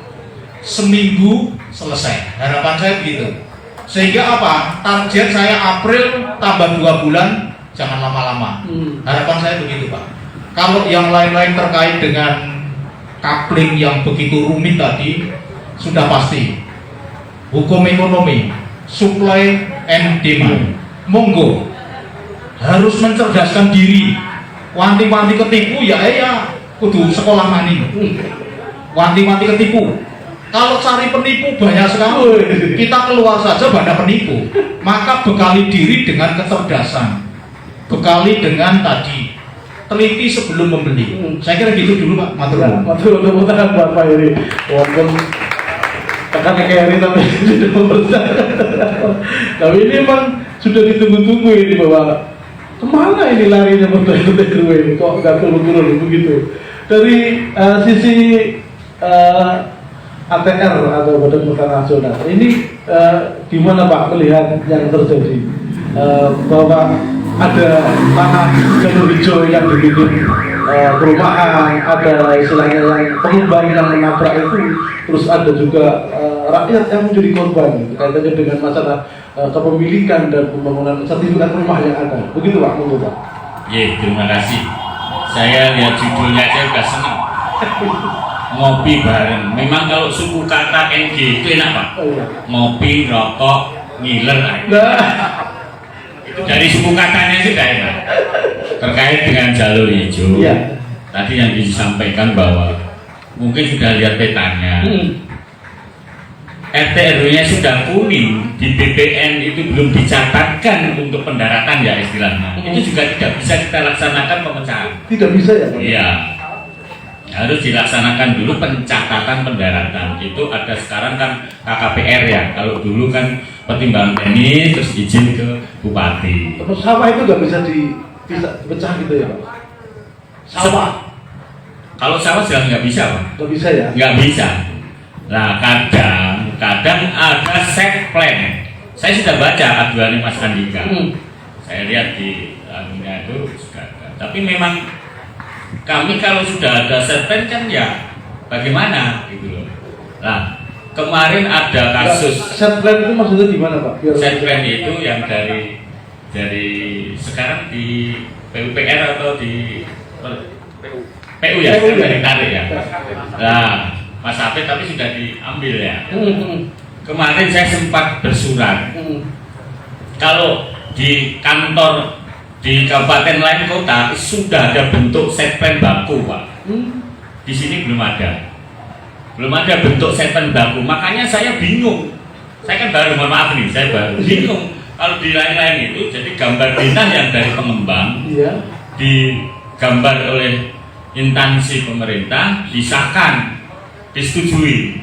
seminggu selesai. Harapan saya begitu. Sehingga apa? Target saya April tambah 2 bulan, jangan lama-lama. Harapan saya begitu Pak. Kalau yang lain-lain terkait dengan coupling yang begitu rumit tadi, sudah pasti hukum ekonomi, supply and demand. Monggo harus mencerdaskan diri. Wanti-wanti ketipu ya kudu sekolah mani. Wanti-wanti ketipu. Kalau cari penipu banyak sekali. Kita keluar saja banyak penipu. Maka bekali diri dengan kecerdasan. Bekali dengan tadi teliti sebelum membeli. Saya kira gitu dulu Pak. Matur nuwun. Matur nuwun Bapak Heri. Walaupun tekan Heri tapi sudah membesar. Tapi ini memang sudah ditunggu-tunggu ini bahwa kemana ini larinya RT/RW ini kok nggak turun-turun begitu. Dari sisi ATR atau Badan Pertanahan Nasional ini gimana Pak melihat yang terjadi bahwa ada tanah jalur hijau yang dibikin perumahan, ada istilahnya yang pengembang yang menabrak itu, terus ada juga rakyat yang menjadi korban kaitannya dengan masalah kepemilikan dan pembangunan sertifikat rumah yang ada. Begitu Pak, monggo Pak. Ya, terima kasih. Saya lihat judulnya aja udah senang. Ngopi bareng. Memang kalau suku kata NG itu enak Pak. Oh, iya. Ngopi, rokok, ngiler. Itu dari suku katanya sih udah enak. Terkait dengan jalur hijau. Iya. Tadi yang disampaikan bahwa mungkin sudah lihat petanya. RT/RW-nya sudah kuning, di BPN itu belum dicatatkan untuk pendaratan ya istilahnya. Itu juga tidak bisa kita laksanakan pemecahan. Tidak bisa ya Pak? Iya, harus dilaksanakan dulu pencatatan pendaratan. Itu ada sekarang kan KKPR ya. Kalau dulu kan pertimbangan teknis terus izin ke bupati. Terus sawah itu nggak bisa dipecah gitu ya Pak? Sawah? Kalau sawah sudah nggak bisa Pak. Nggak bisa ya? Nggak bisa. Nah kadang ada set plan. Saya sudah baca aduannya Mas Andika. Saya lihat di anunya itu sudah ada. Tapi memang kami kalau sudah ada set plan kan ya bagaimana gitu loh. Nah, kemarin ada kasus set plan itu maksudnya di mana Pak? set plan itu yang dari sekarang di PUPR atau di PU ya, sekarang ditarik ya. Nah, Mas Hafid tapi sudah diambil ya. Kemarin saya sempat bersurat. Kalau di kantor di kabupaten lain kota sudah ada bentuk set plan baku Pak. Di sini belum ada bentuk set plan baku. Makanya saya bingung. Saya kan baru, mohon maaf nih, saya baru bingung. Kalau di lain-lain itu jadi gambar dinah yang dari pengembang digambar oleh instansi pemerintah, disahkan, disetujui.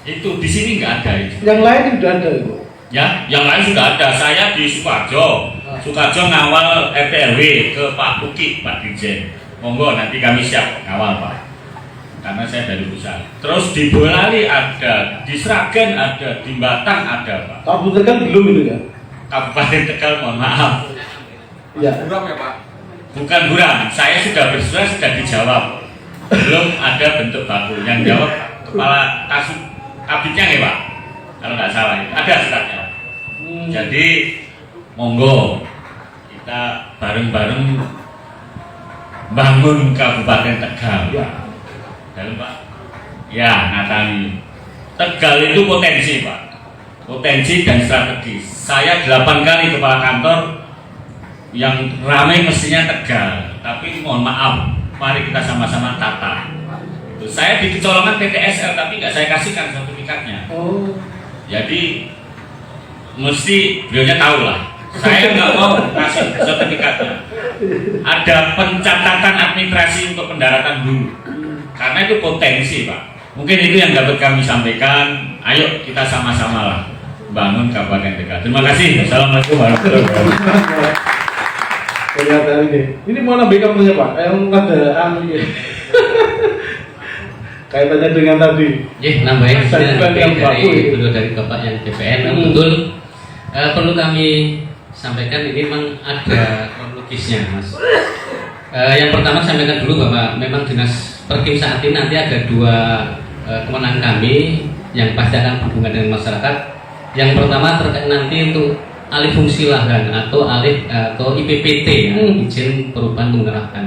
Itu di sini nggak ada itu. Yang lain sudah ada itu. Ya, yang lain sudah ada. Saya di Sukoharjo ngawal RT RW ke Pak Puki, Pak Dirjen. Monggo nanti kami siap ngawal Pak. Karena saya dari pusat. Terus di Boyolali ada, di Sragen ada, di Batang ada Pak. Kabupaten Tegal belum itu ya? Kabupaten Tegal mohon maaf. Ya. Buram ya Pak? Bukan buram, saya sudah bersurat sudah dijawab. Belum ada bentuk baku. Yang jawab kepala kabitnya ya Pak. Kalau nggak salah ada suratnya. Jadi monggo kita bareng-bareng bangun Kabupaten Tegal. Ya. Dan Pak, ya Natali, Tegal itu potensi Pak, potensi dan strategis. Saya 8 kali kepala kantor yang ramai mestinya Tegal, tapi mohon maaf, mari kita sama-sama tata. Itu saya di kecolongan PTSL tapi nggak saya kasihkan sertifikatnya. Jadi mesti beliaunya tahu lah. Saya nggak mau kasih sertifikatnya. Ada pencatatan administrasi untuk pendaratan dulu. Karena itu potensi Pak. Mungkin itu yang dapat kami sampaikan. Ayo kita sama-sama lah bangun Kabupaten Tegal. Terima kasih. Assalamualaikum warahmatullahi wabarakatuh. Kelihatan ini mau nambah kamunya Pak? Yang ada ya. Kaitannya dengan tadi. Nambahin Set plan yang baku itu. dari Bapak yang DPN. Betul. Perlu kami sampaikan ini memang ada kronologisnya Mas. Yang pertama sampaikan dulu bahwa memang Dinas Perkim saat ini nanti ada 2 kewenangan kami yang pasti akan berhubungan dengan masyarakat. Yang pertama terkait nanti untuk alih fungsi lahan atau IPPT izin perubahan penggunaan lahan.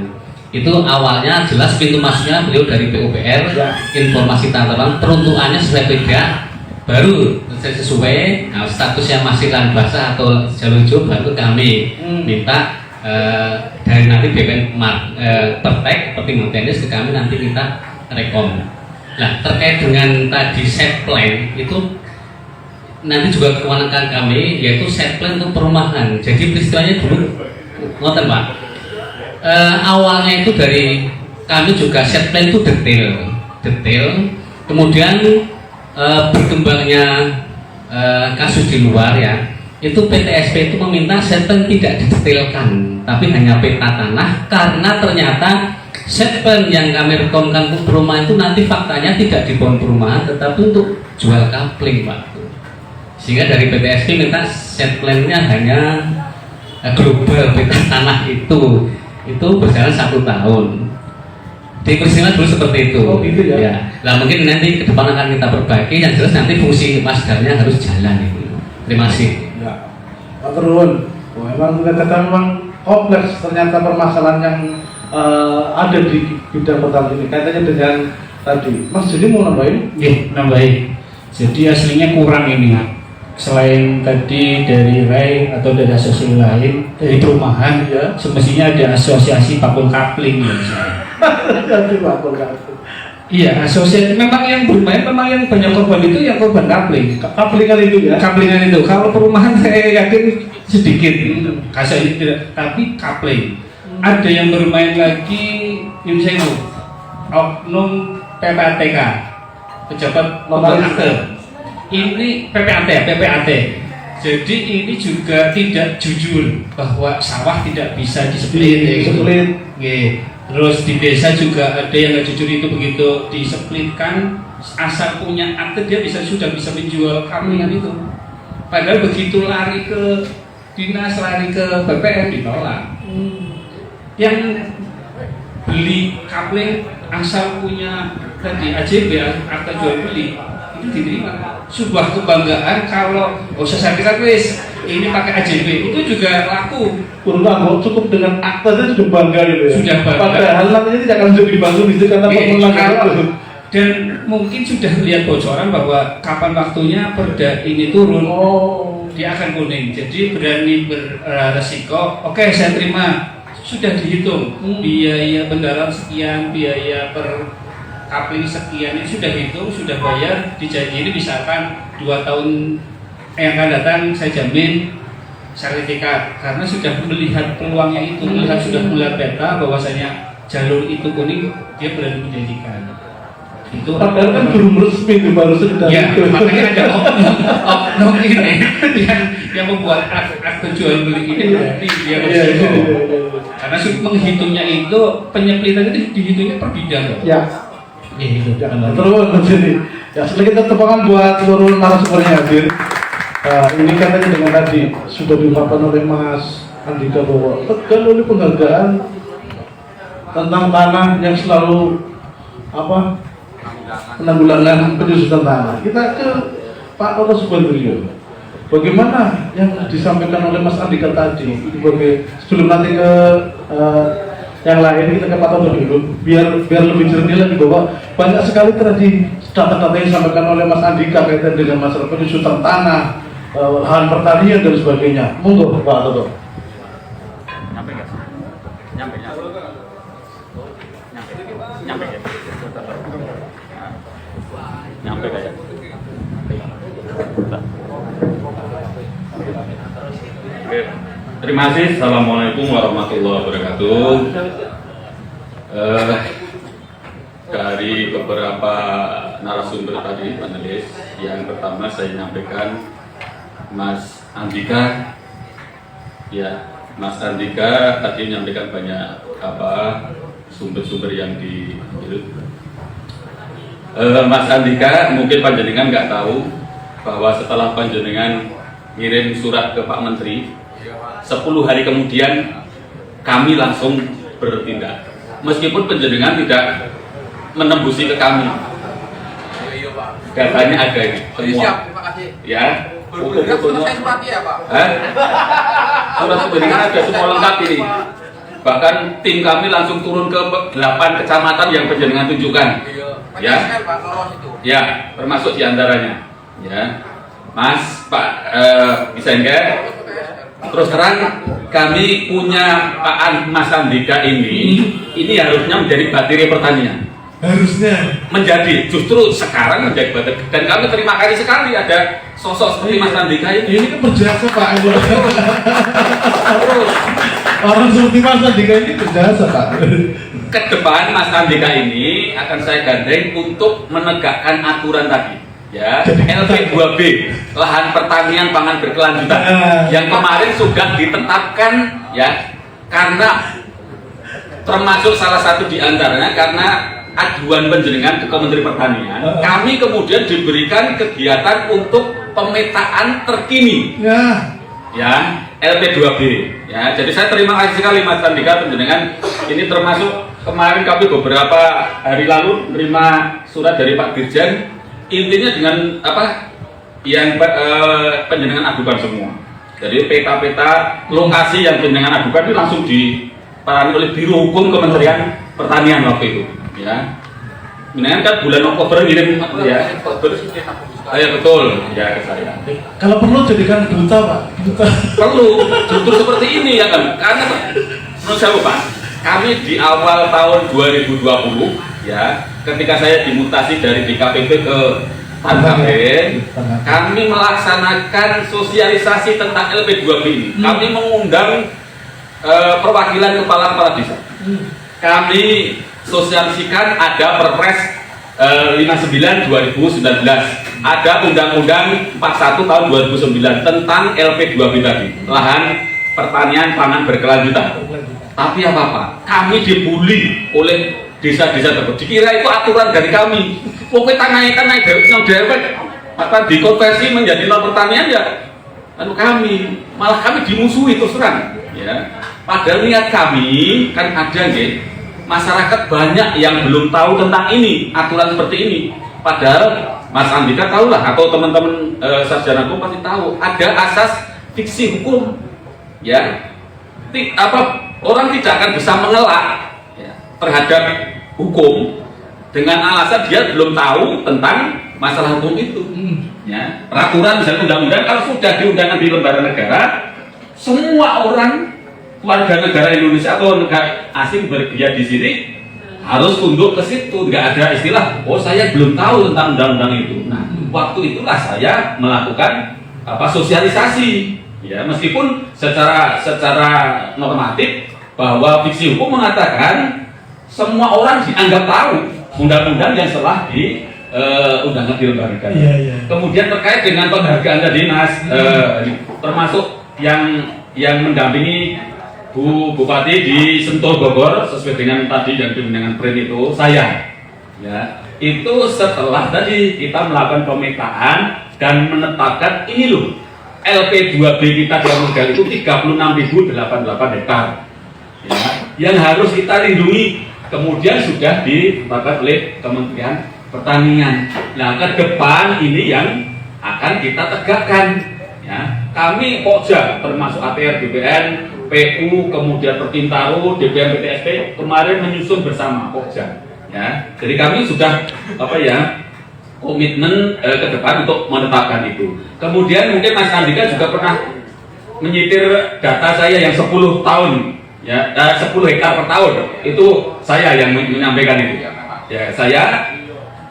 Itu awalnya jelas pintu masuknya beliau dari PUPR, informasi tata peruntukannya sesuai tidak, baru sesuai. Nah, statusnya masih lahan basah atau jalur hijau baru kami minta dari nanti BPN Pertek Pertimbangan Teknis ke kami nanti kita rekom. Nah, terkait dengan tadi set plan itu nanti juga kewenangan kami yaitu set plan untuk perumahan. Jadi peristiwanya dulu ngoten Pak. Awalnya itu dari kami juga set plan itu detail. Kemudian berkembangnya kasus di luar ya. Itu PTSP itu meminta set plan tidak didetailkan tapi hanya peta tanah karena ternyata set plan yang kami rekomkan untuk perumahan itu nanti faktanya tidak dibangun perumahan tetapi untuk jual kapling Pak. Sehingga dari PTSP minta set plan-nya hanya global peta tanah itu berjalan 1 tahun. Di peristiwa dulu seperti itu. Oh gitu ya. Nah mungkin nanti ke depan akan kita perbaiki yang jelas nanti fungsi masdarnya harus jalan itu. Terima kasih. Pak Turun, memang ternyata memang kompleks ternyata permasalahan yang ada di bidang pertanian ini kaitannya dengan tadi. Mas jadi mau nambahin? Nambahin. Jadi aslinya kurang ini ya. Selain tadi dari RAI atau dari asosiasi lain dari perumahan Ya. semestinya ada asosiasi bakul kapling ya. Jadi Pak Turun. Iya, asosiasi memang yang bermain memang yang banyak korban itu yang korban kapling. Kaplingan itu ya. Kaplingan itu. Kalau perumahan saya yakin sedikit. Kasih tidak, tapi kapling. Ada yang bermain lagi ini saya itu oknum PPATK, pejabat Notaris. akte. Ini PPAT. Jadi ini juga tidak jujur bahwa sawah tidak bisa diseplit. Terus di desa juga ada yang nggak jujur itu begitu displitkan asal punya akte dia sudah bisa menjual kaplingan itu. Padahal begitu lari ke dinas, lari ke BPN ditolak. Yang beli kapling asal punya tadi AJB akte jual beli itu diterima. Sebuah kebanggaan kalau sertifikat wis ini pakai AJB itu juga laku. Menurut cukup dengan akta saja sudah bangga gitu ya. Sudah bangga. Padahal nantinya tidak akan menjadi dibangun itu karena pemenangan itu. Dan mungkin sudah melihat bocoran bahwa kapan waktunya perda ini turun, dia akan kuning. Jadi berani beresiko. Oke, saya terima. Sudah dihitung biaya bendaran sekian, biaya per kapling sekian, ini sudah hitung, sudah bayar, dijanji ini misalkan 2 tahun yang akan datang saya jamin sertifikat, karena sudah melihat peluangnya itu, sudah melihat peta bahwasanya jalur itu kuning, dia berani menjanjikan. Itu padahal kan belum resmi itu baru sedang ya, itu. makanya ada oknum ini yang membuat akte jual beli ini berarti dia karena menghitungnya itu penyeplitan itu dihitungnya per bidang. Ya. Jangan terus jadi. Ya, setelah kita tepukan buat seluruh narasumbernya hadir. Ini katanya dengan tadi sudah diungkapkan oleh Mas Andika bahwa tegal oleh penghargaan tentang tanah yang selalu penanggulangan penyusutan tanah. Kita ke Pak Toto Subandrio. Bagaimana yang disampaikan oleh Mas Andika tadi? Sebelum nanti ke yang lain, kita ke Pak Toto dulu. Biar lebih jernih lagi bahwa banyak sekali tadi data-data yang disampaikan oleh Mas Andika kaitan dengan masalah penyusutan tanah, lahan pertanian dan sebagainya. Monggo Pak Toto. Nyampe kayak. Oke, terima kasih. Assalamualaikum warahmatullahi wabarakatuh. Dari beberapa narasumber tadi panelis, yang pertama saya nyampaikan Mas Andika, ya Mas Andika tadi menyampaikan banyak sumber-sumber yang diambil. Mas Andika, mungkin panjenengan nggak tahu bahwa setelah panjenengan ngirim surat ke Pak Menteri, 10 hari kemudian kami langsung bertindak. Meskipun panjenengan tidak menembusi ke kami. Datanya ada ini semua. Siap, terima kasih. Ya. Saya surat ya, Pak. Surat panjenengan ada semua lengkap ini. Bahkan tim kami langsung turun ke 8 kecamatan yang panjenengan tunjukkan. Ya, ya, termasuk diantaranya, ya, Mas, Pak, bisa enggak? Terus terang, kami punya Pak Mas Andika ini harusnya menjadi bateri pertanian. Harusnya Menjadi, justru sekarang menjadi bateri. Dan kami terima kasih sekali ada sosok seperti Mas Andika ini. ini kan berjasa Pak. Terus Orang seperti Mas Andika ini berjasa Pak. ke depan Mas Andika ini akan saya gandeng untuk menegakkan aturan tadi, ya, LP2B, lahan pertanian pangan berkelanjutan, yang kemarin sudah ditetapkan, ya, karena termasuk salah satu diantaranya karena aduan panjenengan ke Kementerian Pertanian, kami kemudian diberikan kegiatan untuk pemetaan terkini, ya, LP2B, ya. Jadi saya terima kasih sekali Mas Andika panjenengan ini termasuk. Kemarin kami beberapa hari lalu menerima surat dari Pak Dirjen, intinya dengan yang panjenengan adukan semua. Jadi peta-peta lokasi yang panjenengan adukan itu langsung diparani oleh Biro Hukum Kementerian Pertanian waktu itu. Ya, panjenengan kan bulan Oktober ngirim ya. Ya betul, ya ke saya. Kalau perlu jadikan duta Pak. Perlu, justru seperti ini ya kan. Karena menurut saya Pak, kami di awal tahun 2020 ya, ketika saya dimutasi dari DKPP ke Tangerang, kami melaksanakan sosialisasi tentang LP2B ini. Kami mengundang perwakilan kepala desa. Kami sosialisasikan ada Perpres 59/2019, ada Undang-Undang 41 tahun 2009 tentang LP2B tadi, lahan pertanian pangan berkelanjutan. Tapi apa-apa, kami dibully oleh desa-desa tersebut. Dikira itu aturan dari kami. Pokoknya tanah dewek, maka dikonversi menjadi lahan pertanian ya. Lalu malah kami dimusuhi terus terang. Ya. Padahal niat kami kan ada masyarakat banyak yang belum tahu tentang ini, aturan seperti ini. Padahal Mas Andika tahu lah, atau teman-teman sarjana hukum pasti tahu, ada asas fiksi hukum, ya. Orang tidak akan bisa mengelak ya, terhadap hukum dengan alasan dia belum tahu tentang masalah hukum itu. Ya, peraturan misalnya undang-undang, kalau sudah diundangkan di lembaga negara, semua orang warga negara Indonesia atau negara asing berbiaya di sini harus tunduk ke situ. Nggak ada istilah, oh saya belum tahu tentang undang-undang itu. Nah, waktu itulah saya melakukan sosialisasi. Ya, meskipun secara normatif bahwa fiksi hukum mengatakan semua orang dianggap tahu undang-undang yang telah undangan di lembaga negara. Kemudian terkait dengan penghargaan tadi Mas, termasuk yang mendampingi Bu Bupati di Sentul Bogor sesuai dengan tadi yang dengan print itu saya. Ya, itu setelah tadi kita melakukan pemetaan dan menetapkan ini loh, LP2B kita di Amurgal itu 36.088 hektar. Ya, yang harus kita lindungi. Kemudian sudah ditetapkan oleh Kementerian Pertanian. Nah, ke depan ini yang akan kita tegakkan. Ya, kami Pokja termasuk ATR BPN, PU, kemudian Pertintaro, DPM PTSP kemarin menyusun bersama Pokja. Ya, jadi kami sudah komitmen ke depan untuk menetapkan itu. Kemudian mungkin Mas Andika juga pernah menyitir data saya yang 10 tahun, ya, 10 hektar per tahun. Itu saya yang menyampaikan itu. Ya, saya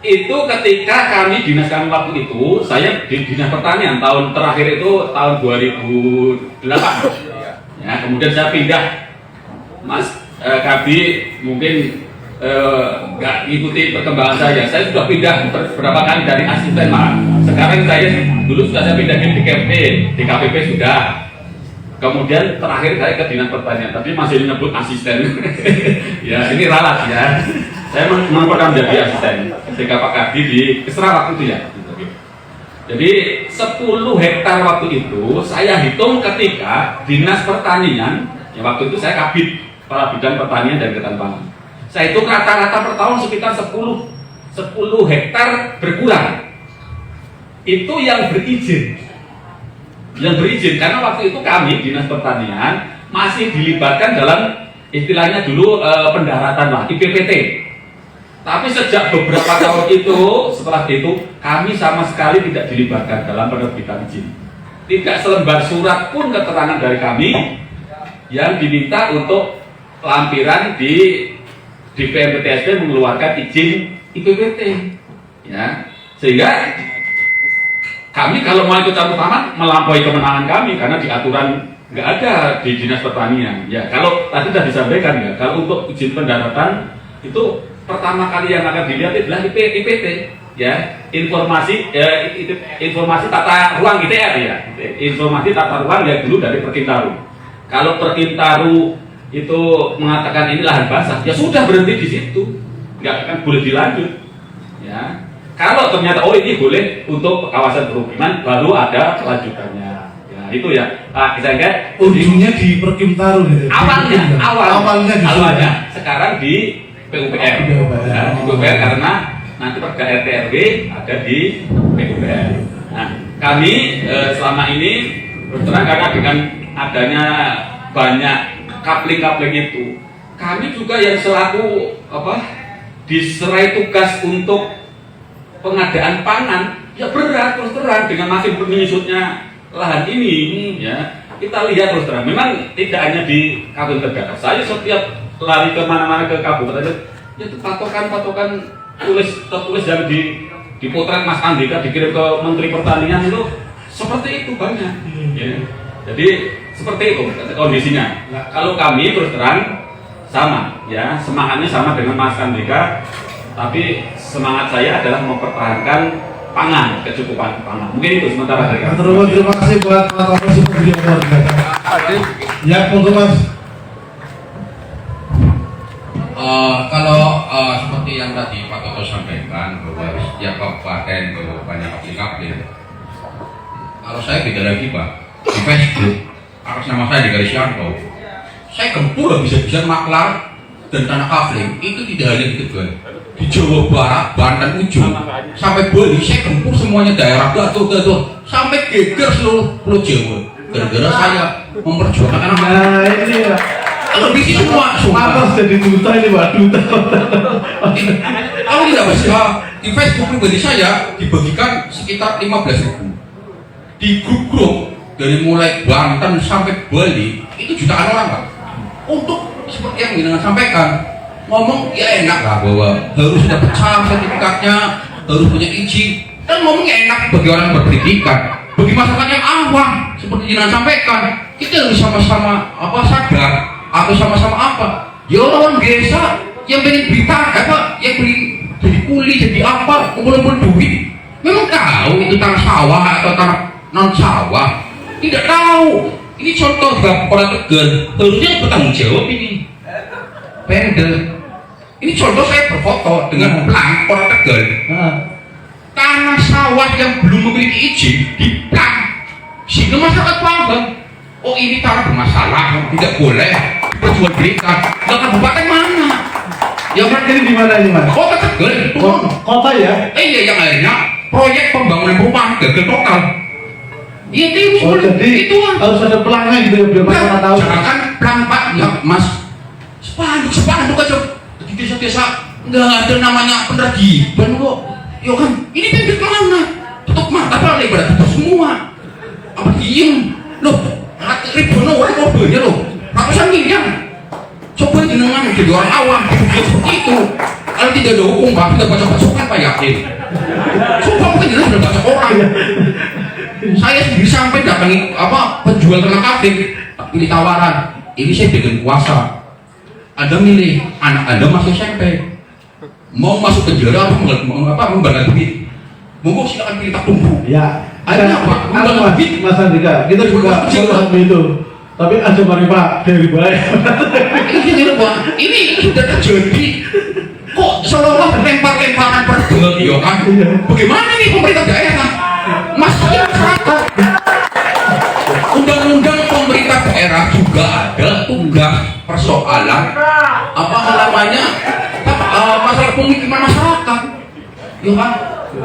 itu ketika dinas kami waktu itu, saya di Dinas Pertanian tahun terakhir itu tahun 2008. Ya, kemudian saya pindah, Mas Kabi mungkin nggak ikuti perkembangan saya sudah pindah beberapa kali dari asisten malah. Sekarang dulu sudah saya pindah di KPP sudah. Kemudian terakhir saya ke Dinas Pertanian, tapi masih menyebut asisten. Ya, ini ralat ya. Saya memang pernah menjadi asisten ketika Pak Kadi di Kesera waktu itu ya. Jadi 10 hektar waktu itu saya hitung ketika Dinas Pertanian, ya waktu itu saya Kabid Kepala Bidang Pertanian dan Ketahanan. Saya hitung rata-rata per tahun sekitar 10 hektar berkurang. Itu yang berizin. Yang berizin karena waktu itu kami Dinas Pertanian masih dilibatkan dalam istilahnya dulu pendaratan lah, IPPT. Tapi sejak beberapa tahun itu, setelah itu kami sama sekali tidak dilibatkan dalam penerbitan izin. Tidak selembar surat pun keterangan dari kami yang diminta untuk lampiran di DPM PTSP mengeluarkan izin IPPT. Ya, sehingga kami kalau mau ikut campur tangan melampaui kemenangan kami karena di aturan nggak ada di Dinas Pertanian. Ya, kalau tadi sudah disampaikan ya, kalau untuk izin pendaratan itu pertama kali yang akan dilihat adalah IPT, ya, informasi tata ruang ITR ya, informasi tata ruang yang dulu dari Perkintaro. Kalau Perkintaro itu mengatakan ini lahan basah, ya sudah berhenti di situ, nggak akan boleh dilanjut. Ya, kalau ternyata ini boleh untuk kawasan perumahan, baru ada kelanjutannya. Ya, itu ya, Pak Isangga. Ujungnya di Perkintaro gitu. Awalnya sekarang di PUPR, ya, di PUPR karena nanti perda RT RW ada di PUPR. Nah, kami selama ini berterang karena dengan adanya banyak kapling-kapling itu, kami juga yang selaku diserai tugas untuk pengadaan pangan, ya berat terus terang dengan masih menyusutnya lahan ini, ya kita lihat terus terang. Memang tidak hanya di Kabupaten Tegal, saya setiap lari kemana-mana ke kabupaten, ya itu patokan tertulis yang dipotret Mas Andika dikirim ke Menteri Pertanian itu seperti itu banyak. Ya. Jadi seperti itu kondisinya. Nah, kalau kami terus terang sama, ya semangatnya sama dengan Mas Andika, tapi semangat saya adalah mempertahankan pangan, kecukupan pangan. Mungkin itu sementara dari kami. Terima kasih buat Pak Kapolres Beliau Ya, monggo Mas. Kalau seperti yang tadi Pak Toto sampaikan bahwa setiap kabupaten banyak aplikasi. Kalau saya beda lagi Pak, di Facebook atas nama saya di Garisianto, saya gempur bisa-bisa maklar dan tanah kafling itu tidak hanya di Tegal, di Jawa Barat, Banten ujung sampai Bali saya gempur semuanya daerah Gatot sampai geger seluruh Pulau Jawa gara-gara saya memperjuangkan anak. Nah ini ya. Kalau bisnis semua Atas jadi duta ini Pak, duta. kalau tidak bisa di Facebook pribadi saya dibagikan sekitar 15.000 di grup-grup dari mulai Banten sampai Bali itu jutaan orang Pak. Untuk seperti yang dengan sampaikan ngomong ya enak lah bahwa harus sudah pecah sertifikatnya, harus punya izin, dan ngomongnya enak bagi orang yang berpendidikan. Bagi masyarakat yang awam seperti yang sampaikan, kita harus sama-sama sadar atau sama-sama apa? Ya orang desa yang pengen berita apa, yang beli jadi kuli jadi apa, kumpul-kumpul duit, memang tahu itu tanah sawah atau tanah non sawah? Tidak tahu. Ini contoh Kota Tegal, harusnya bertanggung jawab ini. Pendel. Ini contoh saya berfoto dengan plang Kota Tegal. Tanah sawah yang belum memiliki izin diplang, sehingga masyarakat paham. Oh ini tanah bermasalah, tidak boleh diperjualbelikan. Lah kabupaten mana? Yang Ini di mana ini Mas? Kota Tegal. Kota ya? Iya yang akhirnya proyek pembangunan perumahan gagal total. Iya itu Oh jadi itu harus ada pelangnya gitu ya biar masyarakat tahu. jangan pelang Pak ya Mas. Spanduk aja di desa-desa nggak ada namanya penerbitan kok. Yo kan ini pinggir mana? Tutup mata apa lebar tutup semua. Apa diem? Loh, ribuan orang mobilnya loh, ratusan miliar. Coba jenengan jadi orang awam dipikir seperti itu. Kalau tidak ada hukum Pak, tidak baca-baca kan Pak yakin. Sumpah mungkin jenengan sudah baca orang. Saya sendiri sampai datangi penjual ternak kafling, pilih tawaran. Ini saya dengan kuasa. Anda milih, anak Anda masuk SMP, mau masuk penjara apa membalas duit. Monggo silakan pilih tak tunggu. Ya. Akhirnya apa? Mas Andika, kita juga memahami itu. Tapi ada mari Pak dari baik. Ini sudah terjadi. Kok seolah-olah lempar-lemparan pergel, ya kan? Bagaimana nih pemerintah daerah? Masih masyarakat. Undang-undang pemerintah daerah juga ada tugas persoalan masalah pemukiman masyarakat, ya kan?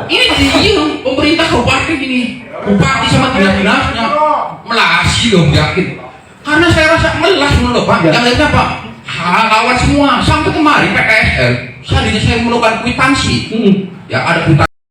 Ini dia pemerintah kabupaten ini, bupati sama dinas-dinasnya melasi loh yakin. Karena saya rasa melas loh Pak. Yang lainnya Pak, lawan semua sampai kemarin PKSL. Seandainya saya melakukan kwitansi, ya ada kwitansi.